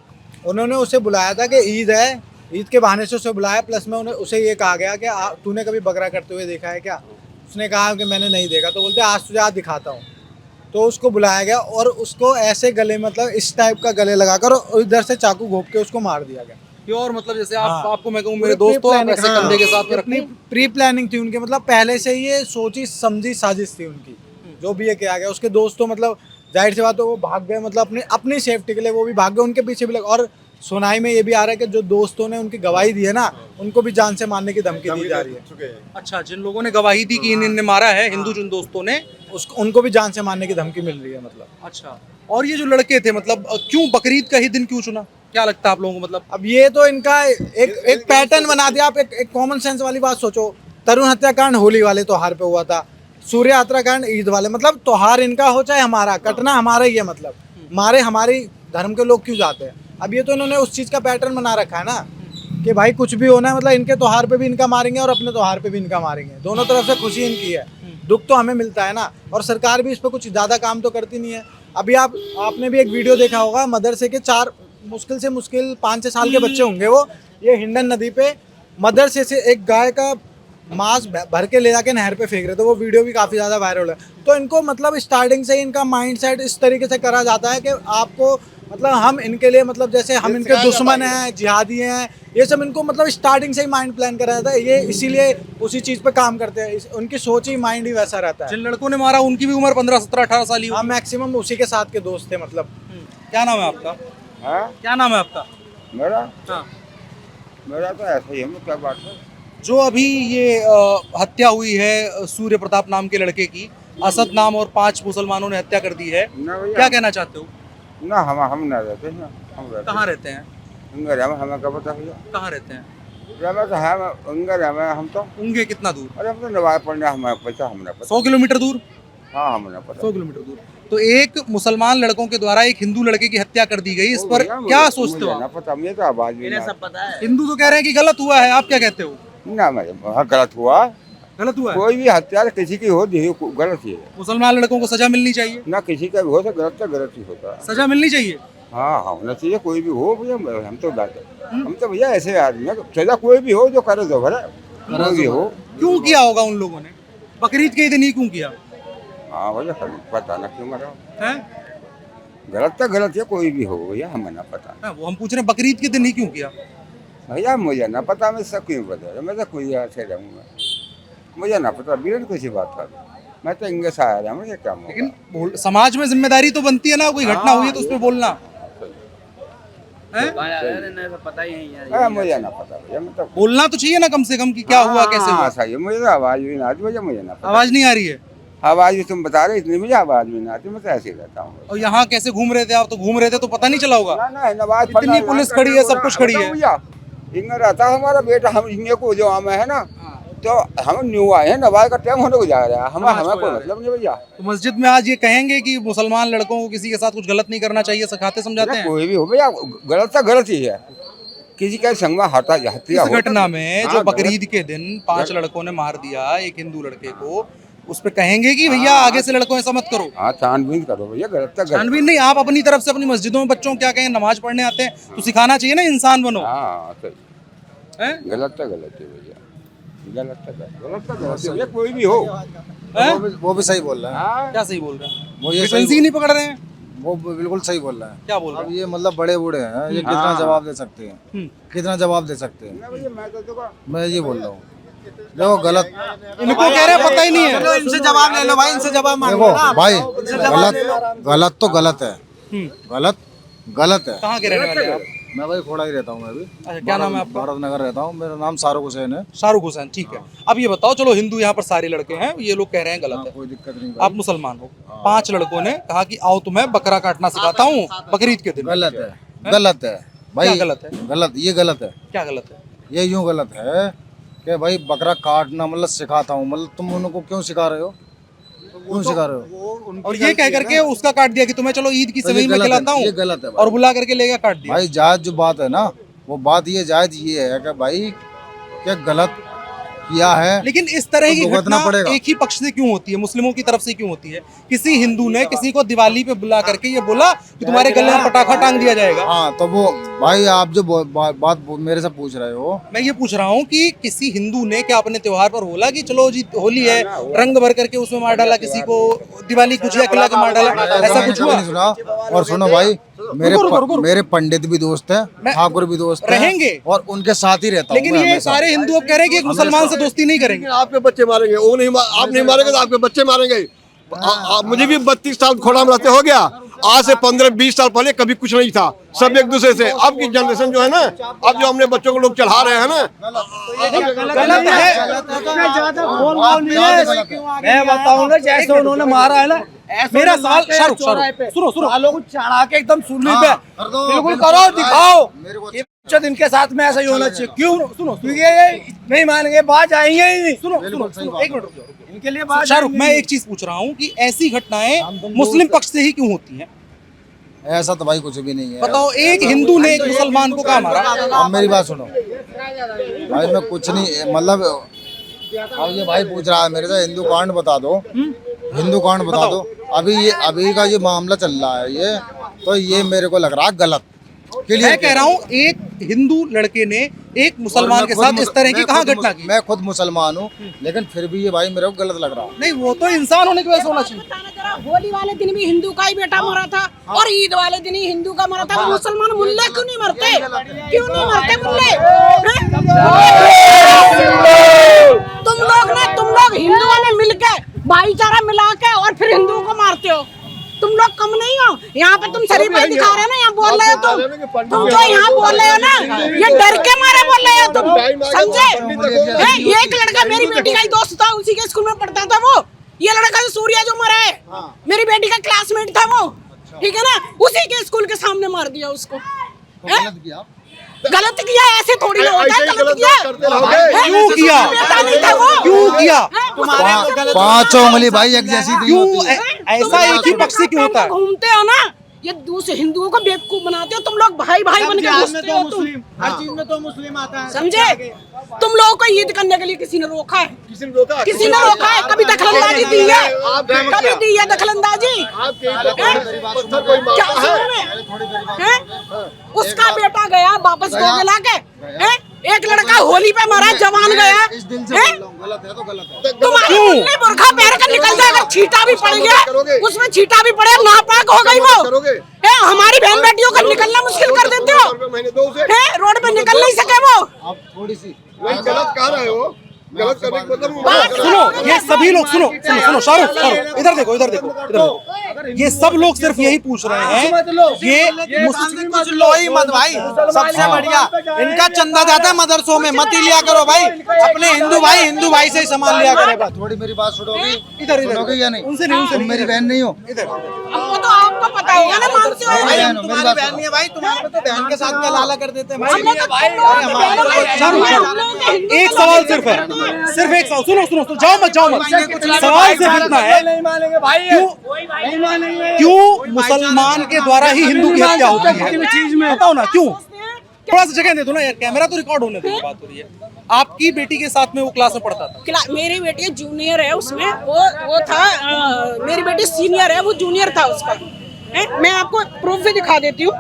उन्होंने उसे बुलाया था कि ईद है, ईद के बहाने से उसे बुलाया, प्लस में उसे ये कहा गया कि तूने कभी बकरा करते हुए देखा है क्या? उसने कहा कि मैंने नहीं देखा। तो बोलते आज तुझे आज दिखाता हूँ। तो उसको बुलाया गया और उसको ऐसे गले, मतलब इस टाइप का गले लगाकर और इधर से चाकू घोंप के उसको मार दिया गया। प्योर मतलब जैसे आपको मैं कहूँ पूरे मेरे दोस्तों आप pre-planning, ऐसे कंधे के साथ में रखनी। प्री प्लानिंग थी उनके, मतलब पहले से ये सोची समझी साजिश थी उनकी, जो भी ये किया गया। उसके दोस्तों मतलब जाहिर सी बात है वो भाग गए, मतलब अपनी सेफ्टी के लिए वो भी भाग गए, उनके पीछे भी लगे। और सुनाई में ये भी आ रहा है कि जो दोस्तों ने उनकी गवाही दी है ना, उनको भी जान से मारने की धमकी दी जा रही है। अच्छा, जिन लोगों ने गवाही दी कि इन्हें मारा है, हिंदू जिन दोस्तों ने, उनको भी जान से मारने की धमकी मिल रही है मतलब। अच्छा। और ये जो लड़के थे, मतलब क्यों बकरीद का ही दिन क्यों चुना, क्या लगता है आप लोगों को? मतलब अब ये तो इनका एक पैटर्न बना दिया। आप एक कॉमन सेंस वाली बात सोचो, तरुण हत्याकांड होली वाले त्योहार पे हुआ था, सूर्य यात्रा कांड ईद वाले, मतलब त्योहार इनका हो चाहे हमारा, कटना हमारा ही है, मतलब मारे हमारी धर्म के लोग क्यों जाते हैं। अब ये तो इन्होंने उस चीज़ का पैटर्न बना रखा है ना कि भाई कुछ भी होना है, मतलब इनके त्योहार पे भी इनका मारेंगे और अपने त्योहार पे भी इनका मारेंगे। दोनों तरफ से खुशी इनकी है, दुख तो हमें मिलता है ना। और सरकार भी इस पर कुछ ज़्यादा काम तो करती नहीं है। अभी आपने भी एक वीडियो देखा होगा, मदरसे के 4 मुश्किल 5-6 साल के बच्चे होंगे, वो ये हिंडन नदी पे मदरसे से एक गाय का मांस भर के ले जाके नहर पे फेंक रहे थे। वो वीडियो भी काफ़ी ज़्यादा वायरल है। तो इनको मतलब स्टार्टिंग से ही इनका माइंडसेट इस तरीके से करा जाता है कि आपको मतलब हम इनके लिए, मतलब जैसे हम इनके दुश्मन हैं, जिहादी हैं, ये सब इनको मतलब स्टार्टिंग से ही माइंड प्लान करा जाता है। ये इसीलिए उसी चीज़ पे काम करते हैं, उनकी सोच ही माइंड ही वैसा रहता है। जिन लड़कों ने मारा उनकी भी उम्र 15, 17, 18 साल ही। हाँ, मैक्सिमम उसी के साथ के दोस्त थे। मतलब क्या नाम है आपका? क्या नाम है आपका? मेरा तो ऐसा ही है, क्या बात है। जो अभी ये हत्या हुई है सूर्य प्रताप नाम के लड़के की, असद नाम और 5 मुसलमानों ने हत्या कर दी है, क्या कहना चाहते हो? ना हम ना रहते ना, हम रहते। कहाँ रहते हैं? हमें क्या पता भैया कहाँ रहते हैं? हम तो उंगे कितना दूर? अरे हम तो नवाज पढ़ने हमें पता, हमने पता 100 किलोमीटर दूर। हाँ, हमने पता 100 किलोमीटर दूर। तो एक मुसलमान लड़कों के द्वारा एक हिंदू लड़के की हत्या कर दी गई, इस पर क्या सोचते हो? पता मुझे तो आवाज भी सब पता है। हिंदू तो कह रहे हैं कि गलत हुआ है, आप क्या कहते हो? ना, गलत हुआ। गलत हुआ है? कोई भी हत्या किसी की हो गलत ही है। मुसलमान लड़कों को सजा मिलनी चाहिए ना, किसी का भी हो तो गलत ही होता है। सजा मिलनी चाहिए। हाँ, होना चाहिए, कोई भी हो भैया। हम तो भैया ऐसे आदमी है, सजा कोई भी हो जो करे दो भरे, कोई भी हो। क्यों किया होगा उन लोगों ने? बकरीद के दिन ही क्यों किया? हाँ भैया, पता ना क्यों मरा है। गलत तो गलत है, कोई भी हो भैया, हमें ना पता। वो हम पूछ रहे हैं बकरीद के दिन ही क्यों किया? भैया मुझे ना पता, मैं सब क्यों पता, मैं तो कोई ऐसे रहूँगा, मुझे ना पता। बिरन किसी बात का मैं तो इंगे से आया मुझे क्या। लेकिन समाज में जिम्मेदारी तो बनती है ना, कोई घटना हुई है तो उस पर बोलना है। पता ही नहीं है, मुझे ना पता भैया, मतलब बोलना तो चाहिए ना कम से कम कि क्या हुआ, कैसे हुआ। सही है, मुझे तो आवाज भी ना आती भैया, मुझे ना पता। आवाज नहीं आ रही है? आवाज भी तुम बता रहे, इतनी मुझे आवाज भी ना आती, मैं तो ऐसे ही रहता हूँ। और यहाँ कैसे घूम रहे थे आप? तो घूम रहे थे तो पता नहीं चला होगा। इतनी पुलिस खड़ी है, सब कुछ खड़ी है। इंगा रहता हमारा बेटा, हम इंगे को जो आम है ना, तो हम न्यू आए हैं, नवाज का टाइम होने को जा रहा है, हमें कोई मतलब नहीं भैया। तो मस्जिद में आज ये कहेंगे कि मुसलमान लड़कों को किसी के साथ कुछ गलत नहीं करना चाहिए, सिखाते समझाते हैं? कोई भी हो भैया, गलत तो गलत ही है, किसी का संग में हत्या। इस घटना में जो बकरीद के दिन 5 लड़कों ने मार दिया एक हिंदू लड़के को, उस पे कहेंगे कि भैया आगे से लड़कों ऐसा मत करो। हाँ, छानबीन करो भैया, गलत तो छानबीन नहीं, आप अपनी तरफ से अपनी मस्जिदों में बच्चों क्या कहें, नमाज पढ़ने आते हैं तो सिखाना चाहिए ना, इंसान बनो। हाँ सही, गलत तो गलत है भैया, गलत तो गलत है, कोई भी हो। वो भी सही बोल रहा है। क्या सही बोल रहा है? वो ये सही नहीं पकड़ रहे हैं। वो बिल्कुल सही बोल रहा है। क्या बोल रहा है? अब ये मतलब बड़े बूढ़े हैं, ये कितना जवाब दे सकते हैं, कितना जवाब दे सकते हैं। मैं ये बोल रहा हूँ, देखो गलत इनको कह रहे हैं पता ही नहीं है। चलो इनसे जवाब ले लो भाई, इनसे जवाब मांगो देखो भाई, गलत तो गलत है, गलत है। कहाँ के रहने वाले आप? मैं भाई खोड़ा ही रहता हूँ। मैं भी। अच्छा, क्या नाम है आपका? भारत नगर रहता हूँ। मेरा नाम शाहरुख हुसैन है। शाहरुख हुसैन, ठीक है। अब ये बताओ, चलो हिंदू यहाँ पर सारे लड़के हैं, ये लोग कह रहे हैं गलत है, कोई दिक्कत नहीं। आप मुसलमान हो। 5 लड़कों ने कहा कि आओ तुम्हें बकरा काटना सिखाता हूँ बकरीद के दिन। गलत है, गलत है भाई, गलत है, गलत, ये गलत है। क्या गलत है? ये यूँ गलत है कि भाई बकरा काटना मतलब सिखाता हूँ, मतलब तुम उनको क्यों सिखा रहे हो, क्यों सिखा रहे हो? और ये कह करके उसका काट दिया कि तुम्हें चलो ईद की सेवई में खिलाता हूँ, ये गलत है और बुला करके ले गया काट दिया। भाई जायज जो बात है ना, वो बात ये जायज ये है कि भाई क्या गलत किया है। लेकिन इस तरह की तो भुगतना घटना पड़ेगा। एक ही पक्ष से क्यों होती है, मुस्लिमों की तरफ से क्यों होती है? किसी हिंदू ने किसी को दिवाली पे बुला करके ये बोला कि तुम्हारे गले में पटाखा टांग दिया जाएगा। हाँ तो वो भाई आप जो बात मेरे से पूछ रहे हो, मैं ये पूछ रहा हूँ कि किसी हिंदू ने क्या अपने त्योहार पर बोला कि चलो जी होली है, रंग भर करके उसमें मार डाला, किसी को दिवाली गुजिया खिला के मार डाला, ऐसा कुछ हुआ? नहीं सुना। और सुनो भाई, मेरे पंडित भी दोस्त है, ठाकुर भी दोस्त रहेंगे और उनके साथ ही रहता हूँ। लेकिन ये सारे हिंदू अब कह रहे हैं कि एक मुसलमान से दोस्ती नहीं करेंगे। आपके बच्चे मारेंगे, वो नहीं, आप नहीं मारेंगे तो आपके बच्चे मारेंगे। मुझे भी 32 साल खोड़ा में रहते हो गया। आज से 15-20 साल पहले कभी कुछ नहीं था, सब एक दूसरे से। अब की जनरेशन जो है ना, अब जो हमने बच्चों को लोग चढ़ा रहे हैं ना, गलत है। मैं बताऊंगा जैसे उन्होंने मारा है ना, मेरा सवाल शाहरुख सुनो चढ़ा के एकदम सुनने पे बिल्कुल करो, दिखाओ। ये दिन के साथ में ऐसा ही होना चाहिए। क्यों? सुनो, क्योंकि ये नहीं मानेंगे, बात आएंगे ही नहीं। सुनो एक मिनट, इनके लिए बात। शाहरुख, मैं एक चीज पूछ रहा हूँ कि ऐसी घटनाएं मुस्लिम पक्ष से ही क्यों होती हैं? ऐसा तो भाई कुछ भी नहीं है। बताओ, एक हिंदू ने एक मुसलमान को कहा मारा? अब मेरी बात सुनो भाई, मैं कुछ नहीं, मतलब अब ये भाई पूछ रहा है मेरे से हिंदू कांड बता दो, हिंदू कांड बता दो। अभी का ये मामला चल रहा है, ये तो ये मेरे को लग रहा है गलत। मैं कह रहा हूँ एक हिंदू लड़के ने एक मुसलमान के साथ इस तरह की कहाँ घटना की? मैं खुद मुसलमान हूँ, लेकिन फिर भी ये भाई मेरे को गलत लग रहा है। नहीं, वो तो इंसान होने की वजह से होना चाहिए। होली वाले दिन भी हिंदू का ही बेटा मरा था और ईद वाले दिन ही हिंदू का मरा था। मुसलमान मुल्ले क्यों नहीं मरते? क्यों नहीं मरते मुल्ले? तुम लोग हिंदुओं ने मिलके भाईचारा मिला के और फिर हिंदुओं को मारते हो। तुम लोग कम नहीं हो। यहाँ पे तुम शरीफ भाई दिखा रहे हो ना, यहाँ बोल रहे हो तुम जो यहाँ बोल रहे हो ना, ये डर के मारे बोल रहे हो तुम, समझे? ये एक लड़का मेरी बेटी का ही दोस्त था, उसी के स्कूल में पढ़ता था वो। ये लड़का जो सूर्या जो मरा है, मेरी बेटी का क्लासमेट था वो, ठीक है ना? उसी के स्कूल के सामने मार दिया उसको। गलत किया, ऐसे थोड़ी ना होता है। गलत किया, क्यों किया? क्यों किया? 5 उंगली भाई एक जैसी क्यों? ऐसा एक ही पक्ष से क्यों होता है? घूमते हो ना, ये दूसरे हिंदुओं को बेवकूफ बनाते हो तुम लोग। भाई भाई बन के घुसते हो तुम। हर चीज में तो मुस्लिम आता है, समझे? तुम लोगों को ईद करने के लिए किसी ने रोका है? किसी ने रोका है? कभी दखलंदाजी दी है? कभी दी है दखलंदाजी? क्या उसका बेटा गया वापस को मिला के, एक लड़का होली पे मरा, जवान गया। तुम्हारी बुरखा पहन कर निकल जाएगा, छींटा भी पड़ गया, उसमें छींटा भी पड़े, नापाक हो गई वो। हमारी बहन बेटियों को निकलना मुश्किल कर देते हो। रोड पे निकल नहीं सके वो। थोड़ी सी गलत कह रहे हो, गलत करने के मतलब सुनो, ये सभी लोग सुनो शाहरुख, इधर देखो, ये सब लोग सिर्फ यही पूछ रहे हैं, ये मुस्लिम कुछ लो ही मत भाई, सबसे बढ़िया इनका चंदा जाता है मदरसों में, मत ही लिया करो भाई। अपने हिंदू भाई से ही सामान लिया करो। थोड़ी मेरी बात सुनोगी? इधर या नहीं? उनसे नहीं, तुम मेरी बहन नहीं हो? वो तो आपको पता होगा ना, मानते हो भाई, हम तुम्हारी बहन नहीं है भाई, तुम्हारे तो बहन के साथ क्या लाला कर देते हैं भाई। एक सवाल सिर्फ है, सिर्फ एक सवाल। सुनो, जाओ मत। सवाल सिर्फ इतना है, क्यों मुसलमान के द्वारा ही हिंदू की हत्या होती है? बताओ ना क्यों? थोड़ा सा जगह दे दो ना यार, कैमरा तो रिकॉर्ड होने दो। बात हो रही है आपकी बेटी के साथ में, वो क्लास में पढ़ता था। मेरी बेटी जूनियर है उसमें, वो था, मेरी बेटी सीनियर है, वो जूनियर था उसका। मैं आपको प्रूफ भी दिखा देती हूँ।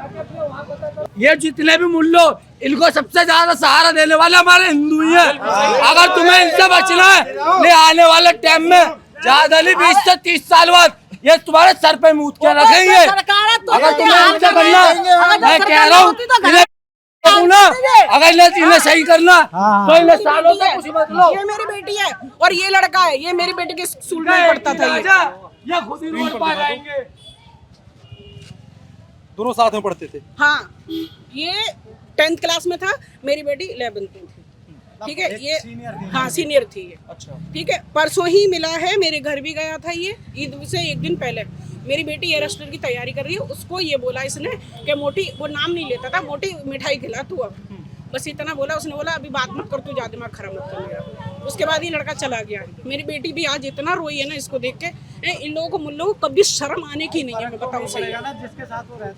ये जितने भी मुल्लो, इनको सबसे ज्यादा सहारा देने वाले हमारे हिंदू ही हैं। अगर तुम्हें इनसे बचना है, ले आने वाले टाइम में ज्यादा 20 से 30 साल बाद ये तुम्हारे सर पे मूत के रखेंगे। अगर तुम्हें इनसे बनना, मैं कह रहा हूँ अगर इन्हें सही करना तो इन्हें सालों से कुछ मत लो। ये मेरी बेटी है और ये लड़का है, ये मेरी बेटी के स्कूल में पढ़ता था। ये खुद ही रोड पर आएंगे। दोनों साथ में पढ़ते थे। हाँ, ये 10th क्लास में था, मेरी बेटी 11th में थी, ठीक है? ये हाँ सीनियर थी ये। अच्छा, ठीक है। परसों ही मिला है, मेरे घर भी गया था ये, ईद से एक दिन पहले। मेरी बेटी एयर होस्टेस की तैयारी कर रही है, उसको ये बोला इसने कि मोटी, वो नाम नहीं लेता था, मोटी मिठाई खिला तू अब, बस इतना बोला। उसने बोला अभी बात मत कर, तू ज्यादा दिमाग खराब मत कर मेरा। उसके बाद ये लड़का चला गया। मेरी बेटी भी आज इतना रोई है ना इसको देख के। इन लोगों को, मुन लोगों को कभी शर्म आने की नहीं है, मैं बताऊँ सही,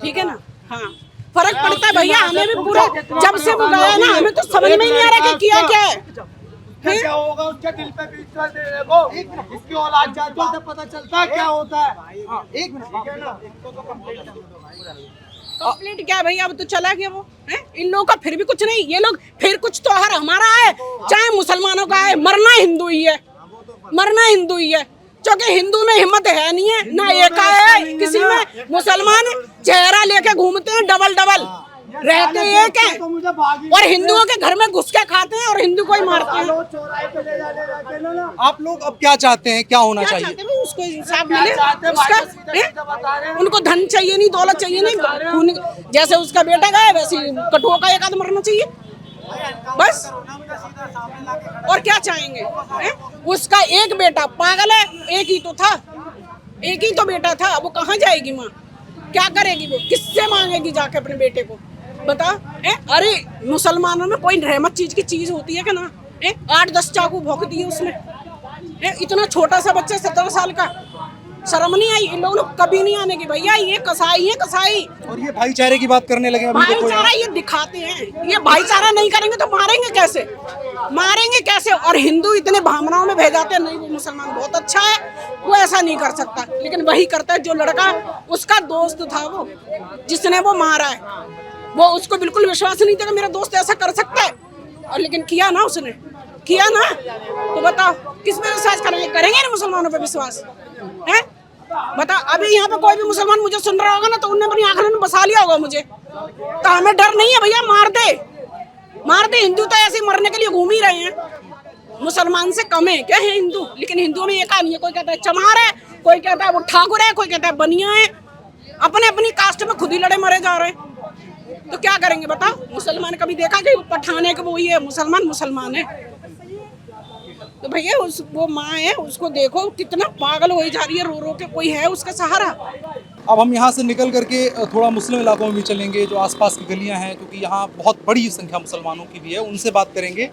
ठीक है ना? हाँ, फर्क पड़ता है भैया, हमें भी पूरा, जब से वो गया ना, हमें तो समझ में ही नहीं आ रहा कि किया क्या है। क्या होगा उसके दिल पे विश्वास देने को, इसकी औलाद जाती है, पता चलता है क्या होता है। एक मिनट, कंप्लीट क्या है भैया, अब तो चला गया वो है। इन लोगों का फिर भी कुछ नहीं, ये लोग फिर कुछ त्योहार हमारा है चाहे मुसलमानों का है, मरना हिंदू ही है, मरना हिंदू ही है। क्योंकि हिंदू में हिम्मत है नहीं है ना, एक है किसी में। मुसलमान चेहरा लेके घूमते हैं, डबल डबल रहते एक है, और हिंदुओं के घर में घुस के खाते हैं और हिंदू को ही मारते हैं। आप लोग अब क्या चाहते हैं, क्या होना चाहिए? उसको इंसाफ मिले, उसका उनको धन चाहिए नहीं, दौलत चाहिए नहीं, जैसे उसका बेटा गया वैसे कटुआ का एक आदमी मरना चाहिए बस। और क्या चाहेंगे है? उसका एक बेटा पागल है, एक ही तो था, एक ही तो बेटा था, वो कहाँ जाएगी माँ, क्या करेगी वो, किससे मांगेगी जाके अपने बेटे को, बता। अरे मुसलमानों में कोई रहमत चीज की चीज होती है क्या ना, 8-10 चाकू भोंक दिए उसने, इतना छोटा सा बच्चा 17 साल का, शर्म नहीं आई इन लोगों को कभी नहीं आने की। भैया ये कसाई है, कसाई। और ये भाईचारे की बात करने लगे, अभी भाईचारा ये दिखाते हैं, ये भाईचारा नहीं करेंगे तो मारेंगे कैसे, मारेंगे कैसे। और हिंदू इतने भावनाओं में भेजाते हैं, नहीं वो मुसलमान बहुत अच्छा है, वो ऐसा नहीं कर सकता, लेकिन वही करता है जो लड़का उसका दोस्त था, वो जिसने वो मारा है, वो उसको बिल्कुल विश्वास नहीं था कि मेरा दोस्त ऐसा कर सकता है, और लेकिन किया ना, उसने किया ना। तो बताओ किस पे विश्वास करेंगे, करेंगे ना मुसलमानों पे विश्वास है? बता, अभी यहाँ पे कोई भी मुसलमान मुझे सुन रहा होगा ना, तो उन्होंने अपनी आंखों में बसा लिया होगा मुझे, तो हमें डर नहीं है भैया, मार दे मार दे। हिंदू तो ऐसे मरने के लिए घूम ही रहे हैं, मुसलमान से कम है क्या है हिंदू, लेकिन हिंदुओं में एक नहीं है, कोई कहता है चमार है, कोई कहता है वो ठाकुर है, कोई कहता है बनिया है, अपने अपनी कास्ट में खुद ही लड़े मरे जा रहे हैं। तो क्या करेंगे बताओ। मुसलमान कभी देखा कि पठान है कि वो ये मुसलमान मुसलमान है? तो भैया वो माँ है, उसको देखो कितना पागल हो जा रही है, रो रो के, कोई है उसका सहारा। अब हम यहाँ से निकल करके थोड़ा मुस्लिम इलाकों में भी चलेंगे, जो आसपास की गलियाँ हैं, क्योंकि यहाँ बहुत बड़ी संख्या मुसलमानों की भी है, उनसे बात करेंगे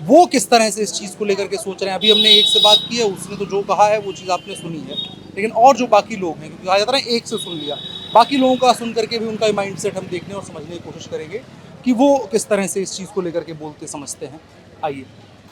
वो किस तरह से इस चीज़ को लेकर के सोच रहे हैं। अभी हमने एक से बात की है, उसने तो जो कहा है वो चीज़ आपने सुनी है, लेकिन और जो बाकी लोग हैं, क्योंकि कहा जाता है एक से सुन लिया, बाकी लोगों का सुन करके भी उनका माइंड सेट हम देखने और समझने की कोशिश करेंगे कि वो किस तरह से इस चीज़ को लेकर के बोलते समझते हैं। आइए,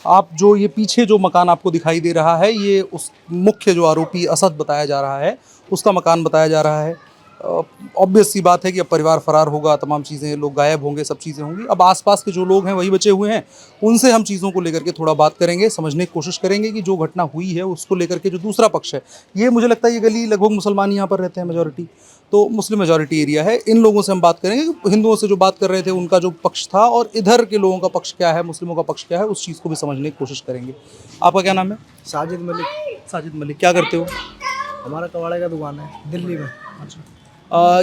आप जो ये पीछे जो मकान आपको दिखाई दे रहा है, ये उस मुख्य जो आरोपी असद बताया जा रहा है उसका मकान बताया जा रहा है। ऑब्वियस सी बात है कि अब परिवार फरार होगा, तमाम चीज़ें, लोग गायब होंगे, सब चीज़ें होंगी। अब आसपास के जो लोग हैं वही बचे हुए हैं, उनसे हम चीज़ों को लेकर के थोड़ा बात करेंगे, समझने की कोशिश करेंगे कि जो घटना हुई है उसको लेकर के जो दूसरा पक्ष है, ये मुझे लगता है ये गली लगभग मुसलमान यहाँ पर रहते हैं, मेजॉरिटी, तो मुस्लिम मेजॉरिटी एरिया है। इन लोगों से हम बात करेंगे कि हिंदुओं से जो बात कर रहे थे उनका जो पक्ष था और इधर के लोगों का पक्ष क्या है, मुस्लिमों का पक्ष क्या है, उस चीज़ को भी समझने की कोशिश करेंगे। आपका क्या नाम है? साजिद मलिक। साजिद मलिक, क्या करते हो? हमारा कबाड़े का दुकान है दिल्ली में।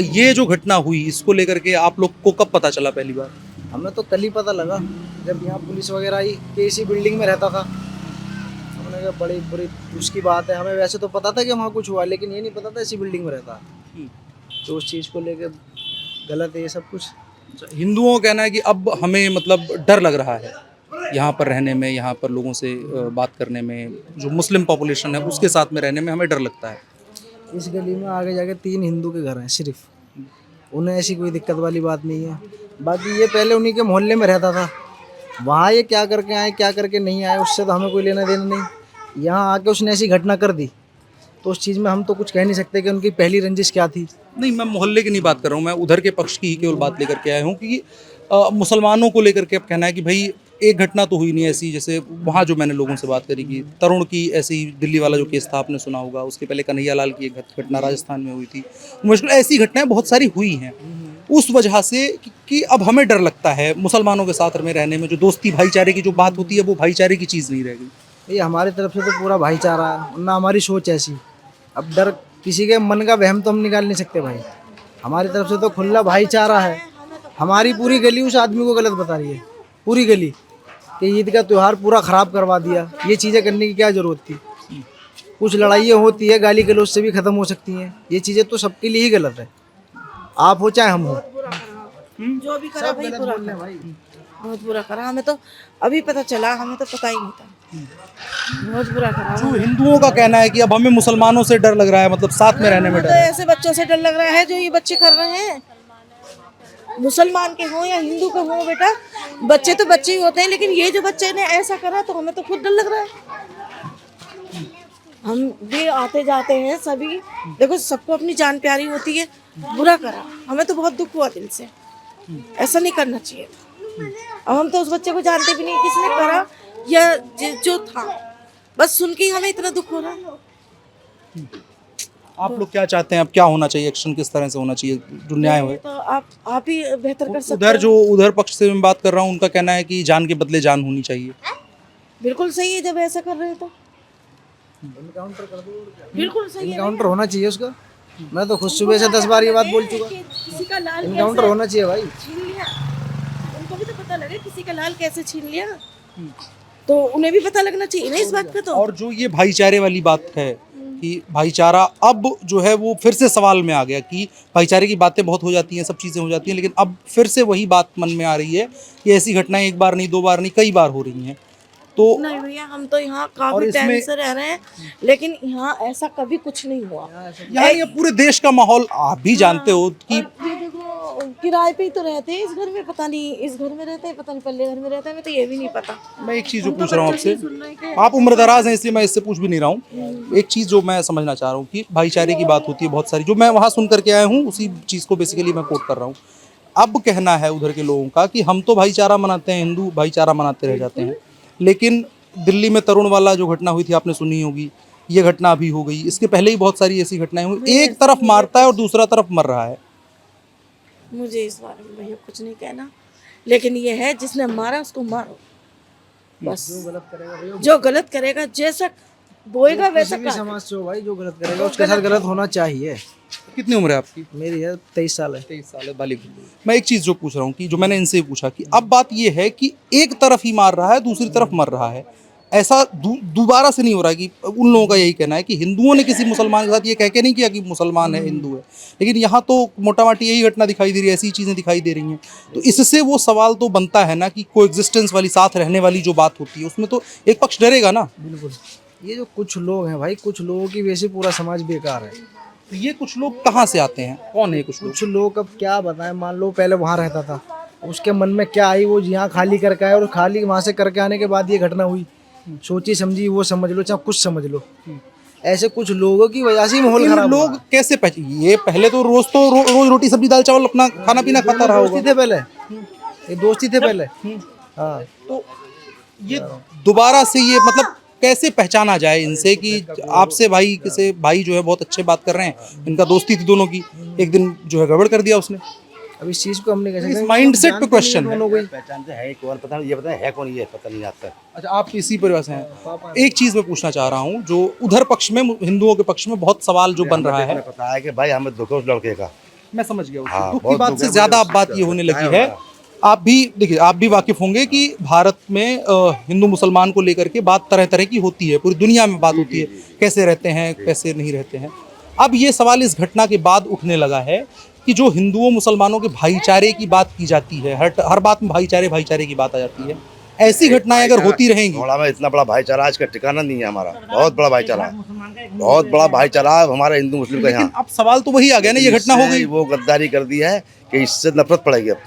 ये जो घटना हुई इसको लेकर के आप लोग को कब पता चला पहली बार? हमें तो कल ही पता लगा, जब यहाँ पुलिस वगैरह आई कि इसी बिल्डिंग में रहता था। हमने कहा बड़ी बुरी उसकी बात है, हमें वैसे तो पता था कि वहाँ कुछ हुआ, लेकिन ये नहीं पता था इसी बिल्डिंग में रहता है, तो उस चीज़ को लेकर गलत है ये सब कुछ। हिंदुओं का कहना है कि अब हमें मतलब डर लग रहा है यहाँ पर रहने में, यहाँ पर लोगों से बात करने में, जो मुस्लिम पॉपुलेशन है उसके साथ में रहने में हमें डर लगता है। इस गली में आगे जाके 3 हिंदू के घर हैं सिर्फ, उन्हें ऐसी कोई दिक्कत वाली बात नहीं है। बाकी ये पहले उन्हीं के मोहल्ले में रहता था, वहाँ ये क्या करके आए क्या करके नहीं आए उससे तो हमें कोई लेना देना नहीं। यहाँ आके उसने ऐसी घटना कर दी तो उस चीज़ में हम तो कुछ कह नहीं सकते कि उनकी पहली रंजिश क्या थी। नहीं, मैं मोहल्ले की नहीं बात कर रहा हूँ, मैं उधर के पक्ष की ही केवल बात लेकर के आया हूँ, क्योंकि मुसलमानों को लेकर के अब कहना है कि भाई एक घटना तो हुई नहीं ऐसी, जैसे वहाँ जो मैंने लोगों से बात करी कि तरुण की ऐसी दिल्ली वाला जो केस था आपने सुना होगा, उसके पहले कन्हैया लाल की एक घटना राजस्थान में हुई थी, मुश्किल ऐसी घटनाएं बहुत सारी हुई हैं। उस वजह से कि अब हमें डर लगता है मुसलमानों के साथ में रहने में, जो दोस्ती भाईचारे की जो बात होती है वो भाईचारे की चीज़ नहीं रह गई। ये हमारी तरफ से तो पूरा भाईचारा है, ना हमारी सोच ऐसी। अब डर किसी के मन का वहम तो हम निकाल नहीं सकते भाई, हमारी तरफ से तो खुला भाईचारा है। हमारी पूरी गली उस आदमी को गलत बता रही है, पूरी गली, कि ईद का त्यौहार पूरा ख़राब करवा दिया। ये चीज़ें करने की क्या ज़रूरत थी? कुछ लड़ाइयाँ होती है, गाली गलौज से भी ख़त्म हो सकती हैं। ये चीज़ें तो सबके लिए ही गलत है, आप हो चाहे हम हो। जो भी करा भाई पूरा करा, बहुत बुरा करा। हमें तो अभी पता चला, हमें तो पता ही नहीं था, बहुत बुरा करा। जो हिंदुओं का कहना है कि अब हमें मुसलमानों से डर लग रहा है, मतलब साथ में रहने में डर तो है। ऐसे बच्चों से डर लग रहा है जो ये बच्चे कर रहे हैं। मुसलमान के हों या हिंदू के हों बेटा, बच्चे तो बच्चे ही होते हैं, लेकिन ये जो बच्चे ने ऐसा करा तो हमें तो खुद डर लग रहा है। हम भी आते जाते हैं सभी, देखो सबको अपनी जान प्यारी होती है, बुरा करा, हमें तो बहुत दुख हुआ दिल से, ऐसा नहीं करना चाहिए। अब हम तो उस बच्चे को जानते भी नहीं किसने करा या जो था, बस सुन के ही हमें इतना दुख हो रहा है। आप लोग क्या चाहते हैं, अब क्या होना चाहिए, एक्शन किस तरह से होना चाहिए जो न्याय हो? तो आप ही बेहतर कर सकते उधर जो उधर पक्ष से मैं बात कर रहा हूँ, उनका कहना है कि जान के बदले जान होनी चाहिए। बिल्कुल सही है, जब ऐसा कर रहे हैं तो इनकाउंटर कर दो। बिल्कुल सही है, इनकाउंटर होना चाहिए उसका। मैं तो खुद सुबह से 10 बार ये बात बोल चुका, किसी का लाल इनकाउंटर होना चाहिए भाई। छीन लिया, उनको भी तो पता लगे किसी का लाल कैसे छीन लिया, तो उन्हें भी पता लगना चाहिए ना इस बात का। तो और जो ये भाईचारे वाली बात है कि भाईचारा अब जो है वो फिर से सवाल में आ गया कि भाईचारे की बातें बहुत हो जाती हैं, सब चीज़ें हो जाती हैं, लेकिन अब फिर से वही बात मन में आ रही है कि ऐसी घटनाएं एक बार नहीं, 2 बार नहीं, कई बार हो रही हैं। तो नहीं भैया, हम तो यहाँ काफी टाइम से रह रहे हैं, लेकिन यहाँ ऐसा कभी कुछ नहीं हुआ। यहाँ ये पूरे देश का माहौल आप भी जानते हो कि देखो किराए पे ही तो रहते हैं, इस घर में पता नहीं, इस घर में रहते हैं पता नहीं, पल्ले घर में रहते हैं, मैं तो ये भी नहीं पता। मैं एक चीज़ जो पूछ रहा हूँ आपसे, आप उम्रदराज हैं इसलिए मैं इससे पूछ भी नहीं रहा हूँ, एक चीज़ जो मैं समझना चाह रहा हूँ कि भाईचारे की बात होती है बहुत सारी, जो मैं वहाँ सुन करके आया हूँ उसी चीज़ को बेसिकली मैं कोट कर रहा हूँ। अब कहना है उधर के लोगों का कि हम तो भाईचारा मनाते हैं, हिंदू भाईचारा मनाते रह जाते हैं, लेकिन दिल्ली में तरुण वाला जो घटना हुई थी आपने सुनी होगी, ये घटना अभी हो गई, इसके पहले ही बहुत सारी ऐसी घटनाएं हुई, एक तरफ मारता है और दूसरा तरफ मर रहा है। मुझे इस बारे में भैया कुछ नहीं कहना, लेकिन ये है जिसने मारा उसको मारो बस। जो गलत करेगा जैसा बोएगा वैसा किसी भी समाज से हो भाई, जो गलत करेगा उसके साथ गलत होना चाहिए। कितनी उम्र है आपकी? मेरी है 23 साल है। 23 साल है, बालिग। मैं एक चीज़ जो पूछ रहा हूँ कि जो मैंने इनसे पूछा कि अब बात ये है कि एक तरफ ही मार रहा है, दूसरी तरफ मर रहा है, ऐसा दोबारा से नहीं हो रहा है कि उन लोगों का यही कहना है कि हिंदुओं ने किसी मुसलमान के साथ ये कह के नहीं किया कि मुसलमान है, हिंदू है, लेकिन यहाँ तो मोटा माटी यही घटना दिखाई दे रही है, ऐसी चीज़ें दिखाई दे रही हैं। तो इससे वो सवाल तो बनता है ना कि कोएग्जिस्टेंस वाली, साथ रहने वाली जो बात होती है, उसमें तो एक पक्ष डरेगा ना। बिल्कुल, ये जो कुछ लोग हैं भाई, कुछ लोगों की वजह से पूरा समाज बेकार है। तो ये कुछ लोग कहाँ से आते हैं, कौन है कुछ लोग? कुछ लोग अब क्या बताएं, मान लो पहले वहाँ रहता था, उसके मन में क्या आई, वो यहाँ खाली करके आया, और खाली वहाँ से करके आने के बाद ये घटना हुई, सोची समझी वो समझ लो, चाहे कुछ समझ लो, ऐसे कुछ लोगों की वजह से माहौल खराब। लोग कैसे ये पहले तो रोज रोटी सब्जी दाल चावल अपना खाना पीना खाता रहा होगा। दोस्ती थे पहले, ये दोस्ती थे पहले। हाँ, तो ये दोबारा से ये मतलब कैसे पहचाना जाए इनसे कि आपसे भाई किसे भाई जो है बहुत अच्छे बात कर रहे हैं, इनका दोस्ती थी दोनों की, एक दिन जो है गड़बड़ कर दिया उसने। अब इस चीज को हमने कैसे, माइंडसेट पे क्वेश्चन है। पहचानते हैं कौन, पता नहीं, ये पता है कौन, ये पता नहीं आता। अच्छा, आप इसी परिवार से हैं। एक चीज मैं पूछना चाह रहा हूँ, जो उधर पक्ष में, हिंदुओं के पक्ष में बहुत सवाल जो बन रहा है, पता है कि भाई हमें दुख है उस लड़के का। मैं समझ गया, हाँ, दुख की बात से ज्यादा अब बात ये होने लगी है। आप भी देखिए, आप भी वाकिफ होंगे कि भारत में हिंदू मुसलमान को लेकर के बात तरह तरह की होती है, पूरी दुनिया में बात होती है, कैसे रहते हैं कैसे नहीं रहते हैं। अब ये सवाल इस घटना के बाद उठने लगा है कि जो हिंदुओं मुसलमानों के भाईचारे की बात की जाती है, हर बात में भाईचारे की बात आ जाती है, ऐसी घटनाएं अगर होती रहेंगी। घोड़ा में इतना बड़ा भाईचारा आज का ठिकाना नहीं है हमारा, बहुत बड़ा भाईचारा है, बहुत बड़ा भाईचारा है हमारा हिंदू मुस्लिम का। यहाँ अब सवाल तो वही आ गया ना, ये घटना हो गई, वो गद्दारी कर दी है कि इससे नफरत पड़ेगी अब,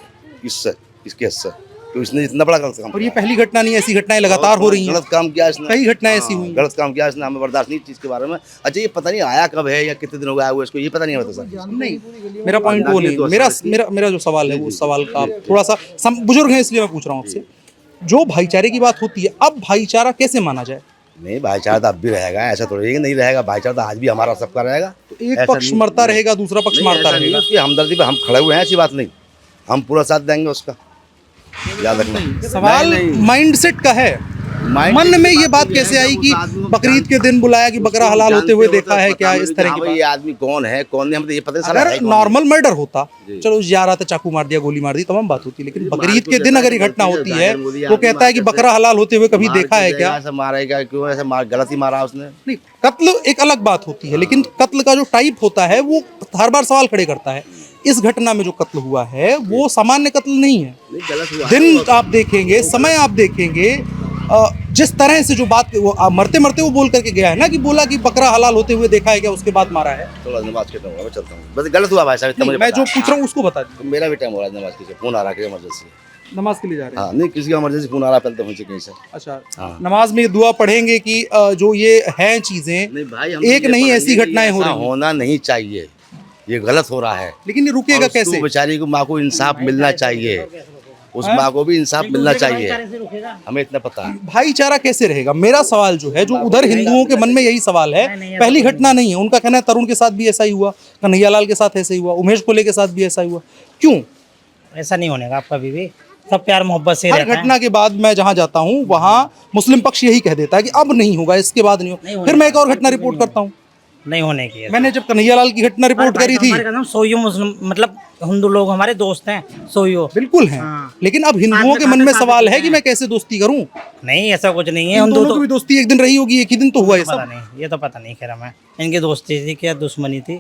इससे, इसके हिस्से, तो इसने इतना बड़ा गलत काम। और ये पहली घटना नहीं, ऐसी घटनाएं लगातार हो रही हैं। गलत काम किया इसने, कई घटनाएं ऐसी हुई, गलत काम किया इसने, हमें बर्दाश्त नहीं चीज के बारे में। अच्छा, ये पता नहीं आया कब है या कितने दिन हो गया इसको, ये पता नहीं होता सर। नहीं, मेरा पॉइंट वो नहीं, मेरा जो सवाल है वो सवाल का थोड़ा सा बुजुर्ग है इसलिए मैं पूछ रहा हूँ आपसे। जो भाईचारे की बात होती है, अब भाईचारा कैसे माना जाए? नहीं, भाईचारा तो अब भी रहेगा, ऐसा थोड़ी है कि नहीं रहेगा, भाईचारा तो आज भी हमारा सबका रहेगा। तो एक पक्ष मरता रहेगा, दूसरा पक्ष मारता रहेगा, उसकी हमदर्दी पे हम खड़े हुए हैं, ऐसी बात नहीं, हम पूरा साथ देंगे उसका, याद रखना। सवाल माइंडसेट का है, मन में ये बात कैसे आई कि बकरीद के दिन बुलाया कि बकरा हलाल होते हुए देखा है, क्या इस तरह की बात? ये आदमी कौन है कौन नहीं, हमें तो ये पता नहीं। अगर नॉर्मल मर्डर होता, चलो जा रहा था चाकू मार दिया, गोली मार दी, तमाम बात होती, लेकिन बकरीद के दिन अगर ये घटना होती है, वो कहता है कि बकरा हलाल होते हुए कभी देखा है क्या? ऐसा मारेगा क्यों, ऐसा गलत ही मारा उसने। नहीं, कत्ल एक अलग बात होती है, लेकिन कत्ल का जो टाइप होता है वो हर बार सवाल खड़े करता है। इस घटना में जो कत्ल हुआ है वो सामान्य कत्ल नहीं है। दिन आप देखेंगे, समय आप देखेंगे, जिस तरह से जो बात वो मरते मरते वो बोल करके गया है ना, कि बोला कि बकरा हलाल होते हुए देखा है क्या, उसके बाद मारा है। थोड़ा नमाज के टाइम मैं चलता हूँ, बस गलत हुआ भाई साहब, इतना मुझे मैं पता जो पूछ रहा हूँ उसको बता दीजिए। है। मेरा भी टाइम हो रहा है नमाज के, फोन आ रहा है इमरजेंसी, नमाज के लिए जा रहे हैं। हाँ नहीं किसी का इमरजेंसी फोन आ रहा है, पहले तो मुझे कहीं से। अच्छा, हाँ। नमाज में दुआ पढ़ेंगे कि जो ये हैं चीजें, नहीं भाई एक नहीं ऐसी घटनाएं हो रही हैं। होना नहीं चाहिए, ये गलत हो रहा है। लेकिन ये रुकेगा कैसे? बेचारी को माँ को इंसाफ मिलना चाहिए, उस माँ को भी इंसाफ मिलना चाहिए, हमें इतना पता है। भाईचारा कैसे रहेगा? मेरा सवाल जो है, जो उधर हिंदुओं के मन में यही सवाल है, पहली घटना नहीं है। उनका कहना है तरुण के साथ भी ऐसा ही हुआ, कन्हैयालाल के साथ ऐसा ही हुआ, उमेश कोले के साथ भी ऐसा ही हुआ। क्यों ऐसा नहीं होने का? आप कभी भी सब प्यार मोहब्बत से हर रहते हैं। घटना के बाद मैं जहां जाता हूं वहां मुस्लिम पक्ष यही कह देता है कि अब नहीं होगा, इसके बाद नहीं होगा। फिर मैं एक और घटना रिपोर्ट करता हूं। नहीं होने की है। मैंने जब कन्हैयालाल की घटना रिपोर्ट करी थी, सोयो मुस्लिम मतलब हिंदू लोग हमारे दोस्त हैं, सोयो बिल्कुल हैं। लेकिन अब हिंदुओं के मन में सवाल है कि मैं कैसे दोस्ती करूं। नहीं ऐसा कुछ नहीं है, इन दोनों की भी दोस्ती एक दिन रही होगी, एक ही दिन तो हुआ ये सब। ये तो पता नहीं, खैर मैं इनकी दोस्ती थी क्या दुश्मनी थी,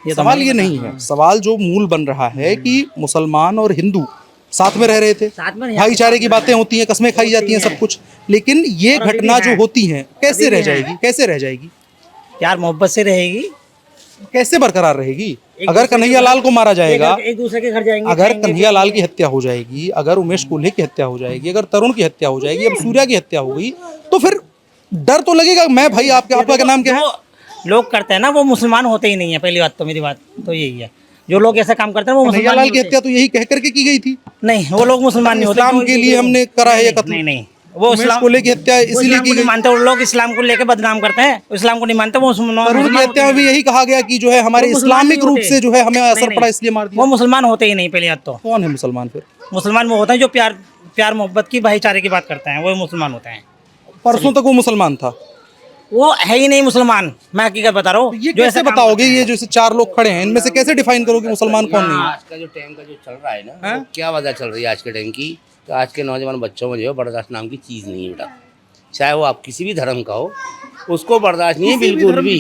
ये सवाल ये नहीं है। सवाल जो मूल बन रहा है कि मुसलमान और हिंदू साथ में रह रहे थे, भाईचारे की बातें होती हैं, कस्में खाई जाती हैं, सब कुछ। लेकिन ये घटना जो होती है कैसे रह जाएगी? कैसे रह जाएगी? प्यार मोहब्बत से रहेगी। कैसे बरकरार रहेगी? अगर कन्हैयालाल को मारा जाएगा, एक दूसरे के घर जाएंगे, अगर कन्हैयालाल की हत्या हो जाएगी, अगर उमेश कोल्हे की हत्या हो जाएगी, अगर तरुण की हत्या हो जाएगी, अब सूर्या की हत्या हो गई, तो फिर डर तो लगेगा। मैं भाई आपका क्या नाम क्या है? लोग करते हैं ना वो मुसलमान होते ही नहीं है। पहली बात तो मेरी बात तो यही है, जो लोग ऐसा काम करते हैं वो मुसलमान कन्हैयालाल की हत्या तो यही कह करके की गई थी। नहीं वो लोग मुसलमान नहीं होते। इस्लाम के लिए हमने करा है ये कत्ल। नहीं वो उमेश कोल्हे की हत्या इसीलिए की गई। मानते वो लोग इस्लाम को लेकर बदनाम करते हैं, इस्लाम को नहीं मानते वो तरुण की हत्या में भी यही कहा गया कि जो है हमारे इस्लामिक रूप से जो है हमें असर पड़ा इसलिए मार दिया। वो मुसलमान होते ही नहीं पहली बात तो। कौन है मुसलमान फिर? मुसलमान वो होते हैं जो प्यार मोहब्बत की भाईचारे की बात करते हैं, वो मुसलमान होते हैं। परसों तक वो मुसलमान था, वो है ही नहीं मुसलमान। मैं हकीकत बता रहा हूँ। ये कैसे बताओगे? ये जैसे चार लोग खड़े हैं, इनमें से कैसे डिफाइन करोगे मुसलमान कौन नहीं है? आज का जो टाइम का जो चल रहा है ना, क्या वजह चल रही है आज के टाइम की, तो आज के नौजवान बच्चों में जो है बर्दाश्त नाम की चीज़ नहीं है बेटा। चाहे वो आप किसी भी धर्म का हो, उसको बर्दाश्त नहीं है बिल्कुल भी।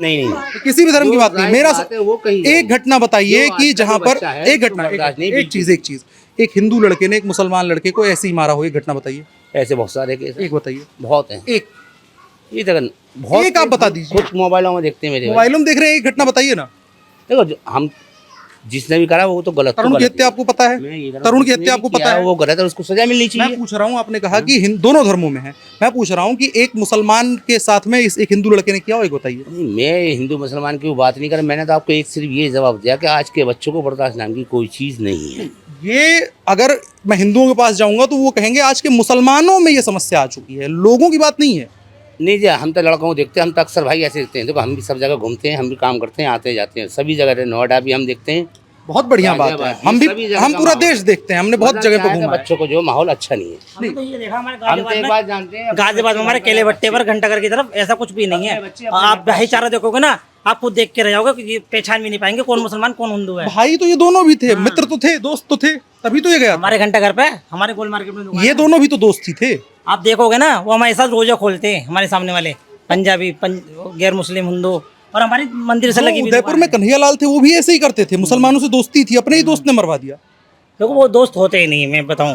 नहीं किसी भी धर्म की बात नहीं। मेरा वो कहीं एक घटना बताइए कि जहाँ पर एक घटना, एक चीज, एक हिंदू लड़के ने एक मुसलमान लड़के को ऐसे ही मारा हो, एक घटना बताइए। ऐसे बहुत सारे केस, एक बताइए। बहुत है। एक ये जगह बहुत, एक आप बता दीजिए। खुद मोबाइलों में देखते हैं, मेरे मोबाइलों में देख रहे हैं, एक घटना बताइए ना। देखो हम जिसने भी करा वो तो गलत। तरुण की हत्या आपको पता है? तरुण की हत्या आपको पता है? वो गलत है, उसको सजा मिलनी चाहिए। मैं पूछ रहा हूँ, आपने कहा कि दोनों धर्मों में है। मैं पूछ रहा हूँ कि एक मुसलमान के साथ में इस एक हिंदू लड़के ने किया हो, एक बताइए। मैं हिंदू मुसलमान की बात नहीं कर, मैंने तो आपको एक सिर्फ ये जवाब दिया कि आज के बच्चों को बर्दाश्त नाम की कोई चीज़ नहीं है। ये अगर मैं हिंदुओं के पास जाऊंगा तो वो कहेंगे आज के मुसलमानों में ये समस्या आ चुकी है, लोगों की बात नहीं है। नहीं जी, हम तो लड़कों को देखते हैं, हम तो अक्सर भाई ऐसे देखते हैं। देखो हम भी सब जगह घूमते हैं, हम भी काम करते हैं, आते जाते हैं, सभी जगह। नोएडा भी हम देखते हैं, बहुत बढ़िया बात है। हम पूरा देश देखते हैं, हमने बहुत जगह पे घूमा है। बच्चों को जो माहौल अच्छा नहीं है। हमने तो ये देखा हमारे हम तो एक बात जानते हैं, गाजियाबाद में हमारे केले भट्टे पर घंटाघर की तरफ ऐसा कुछ भी नहीं है। आप भाईचारा देखोगे ना, आप खुद देख के रह जाओगे कि पहचान भी नहीं पाएंगे कौन मुसलमान कौन हिंदू है। भाई तो ये दोनों भी थे, मित्र तो थे, दोस्त तो थे, तभी तो ये गया। हमारे घंटाघर पे, हमारे गोल मार्केट में ये दोनों भी तो दोस्त ही थे। आप देखोगे ना, वो हमारे साथ रोजा खोलते हैं, हमारे सामने वाले पंजाबी गैर मुस्लिम हिंदू, और हमारी मंदिर से लगी। उदयपुर में कन्हैयालाल थे, वो भी ऐसे ही करते थे, मुसलमानों से दोस्ती थी, अपने ही दोस्त ने मरवा दिया। देखो वो दोस्त होते ही नहीं, मैं बताऊं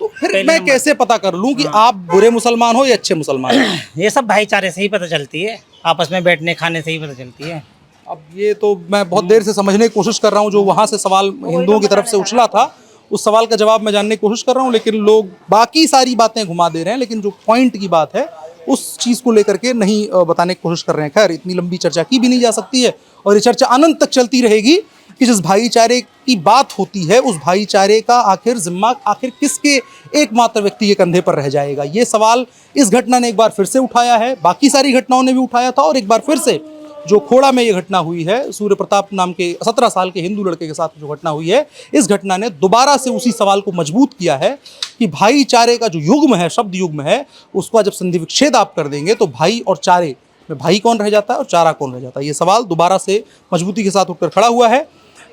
तो फिर मैं कैसे पता कर लूं कि आप बुरे मुसलमान हो या अच्छे मुसलमान हो? ये सब भाईचारे से ही पता चलती है, आपस में बैठने खाने से ही पता चलती है। अब ये तो मैं बहुत देर से समझने की कोशिश कर रहा हूँ, जो वहाँ से सवाल हिंदुओं की तरफ से उछला था उस सवाल का जवाब मैं जानने की कोशिश कर रहा हूँ, लेकिन लोग बाकी सारी बातें घुमा दे रहे हैं, लेकिन जो पॉइंट की बात है उस चीज़ को लेकर के नहीं बताने की कोशिश कर रहे हैं। खैर, इतनी लंबी चर्चा की भी नहीं जा सकती है और ये चर्चा अनंत तक चलती रहेगी कि जिस भाईचारे की बात होती है उस भाईचारे का आखिर जिम्मा आखिर किसके एकमात्र व्यक्ति के कंधे पर रह जाएगा। ये सवाल इस घटना ने एक बार फिर से उठाया है, बाकी सारी घटनाओं ने भी उठाया था, और एक बार फिर से जो खोड़ा में ये घटना हुई है, सूर्य प्रताप नाम के 17 साल के हिंदू लड़के के साथ जो घटना हुई है, इस घटना ने दोबारा से उसी सवाल को मजबूत किया है कि भाईचारे का जो युग्म है, शब्द युग्म है, उसका जब संधि विच्छेद आप कर देंगे तो भाई और चारे में भाई कौन रह जाता है और चारा कौन रह जाता है। ये सवाल दोबारा से मजबूती के साथ उठकर खड़ा हुआ है।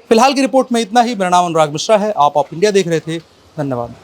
फिलहाल की रिपोर्ट में इतना ही। मेरा नाम अनुराग मिश्रा है, आप ऑफ इंडिया देख रहे थे। धन्यवाद।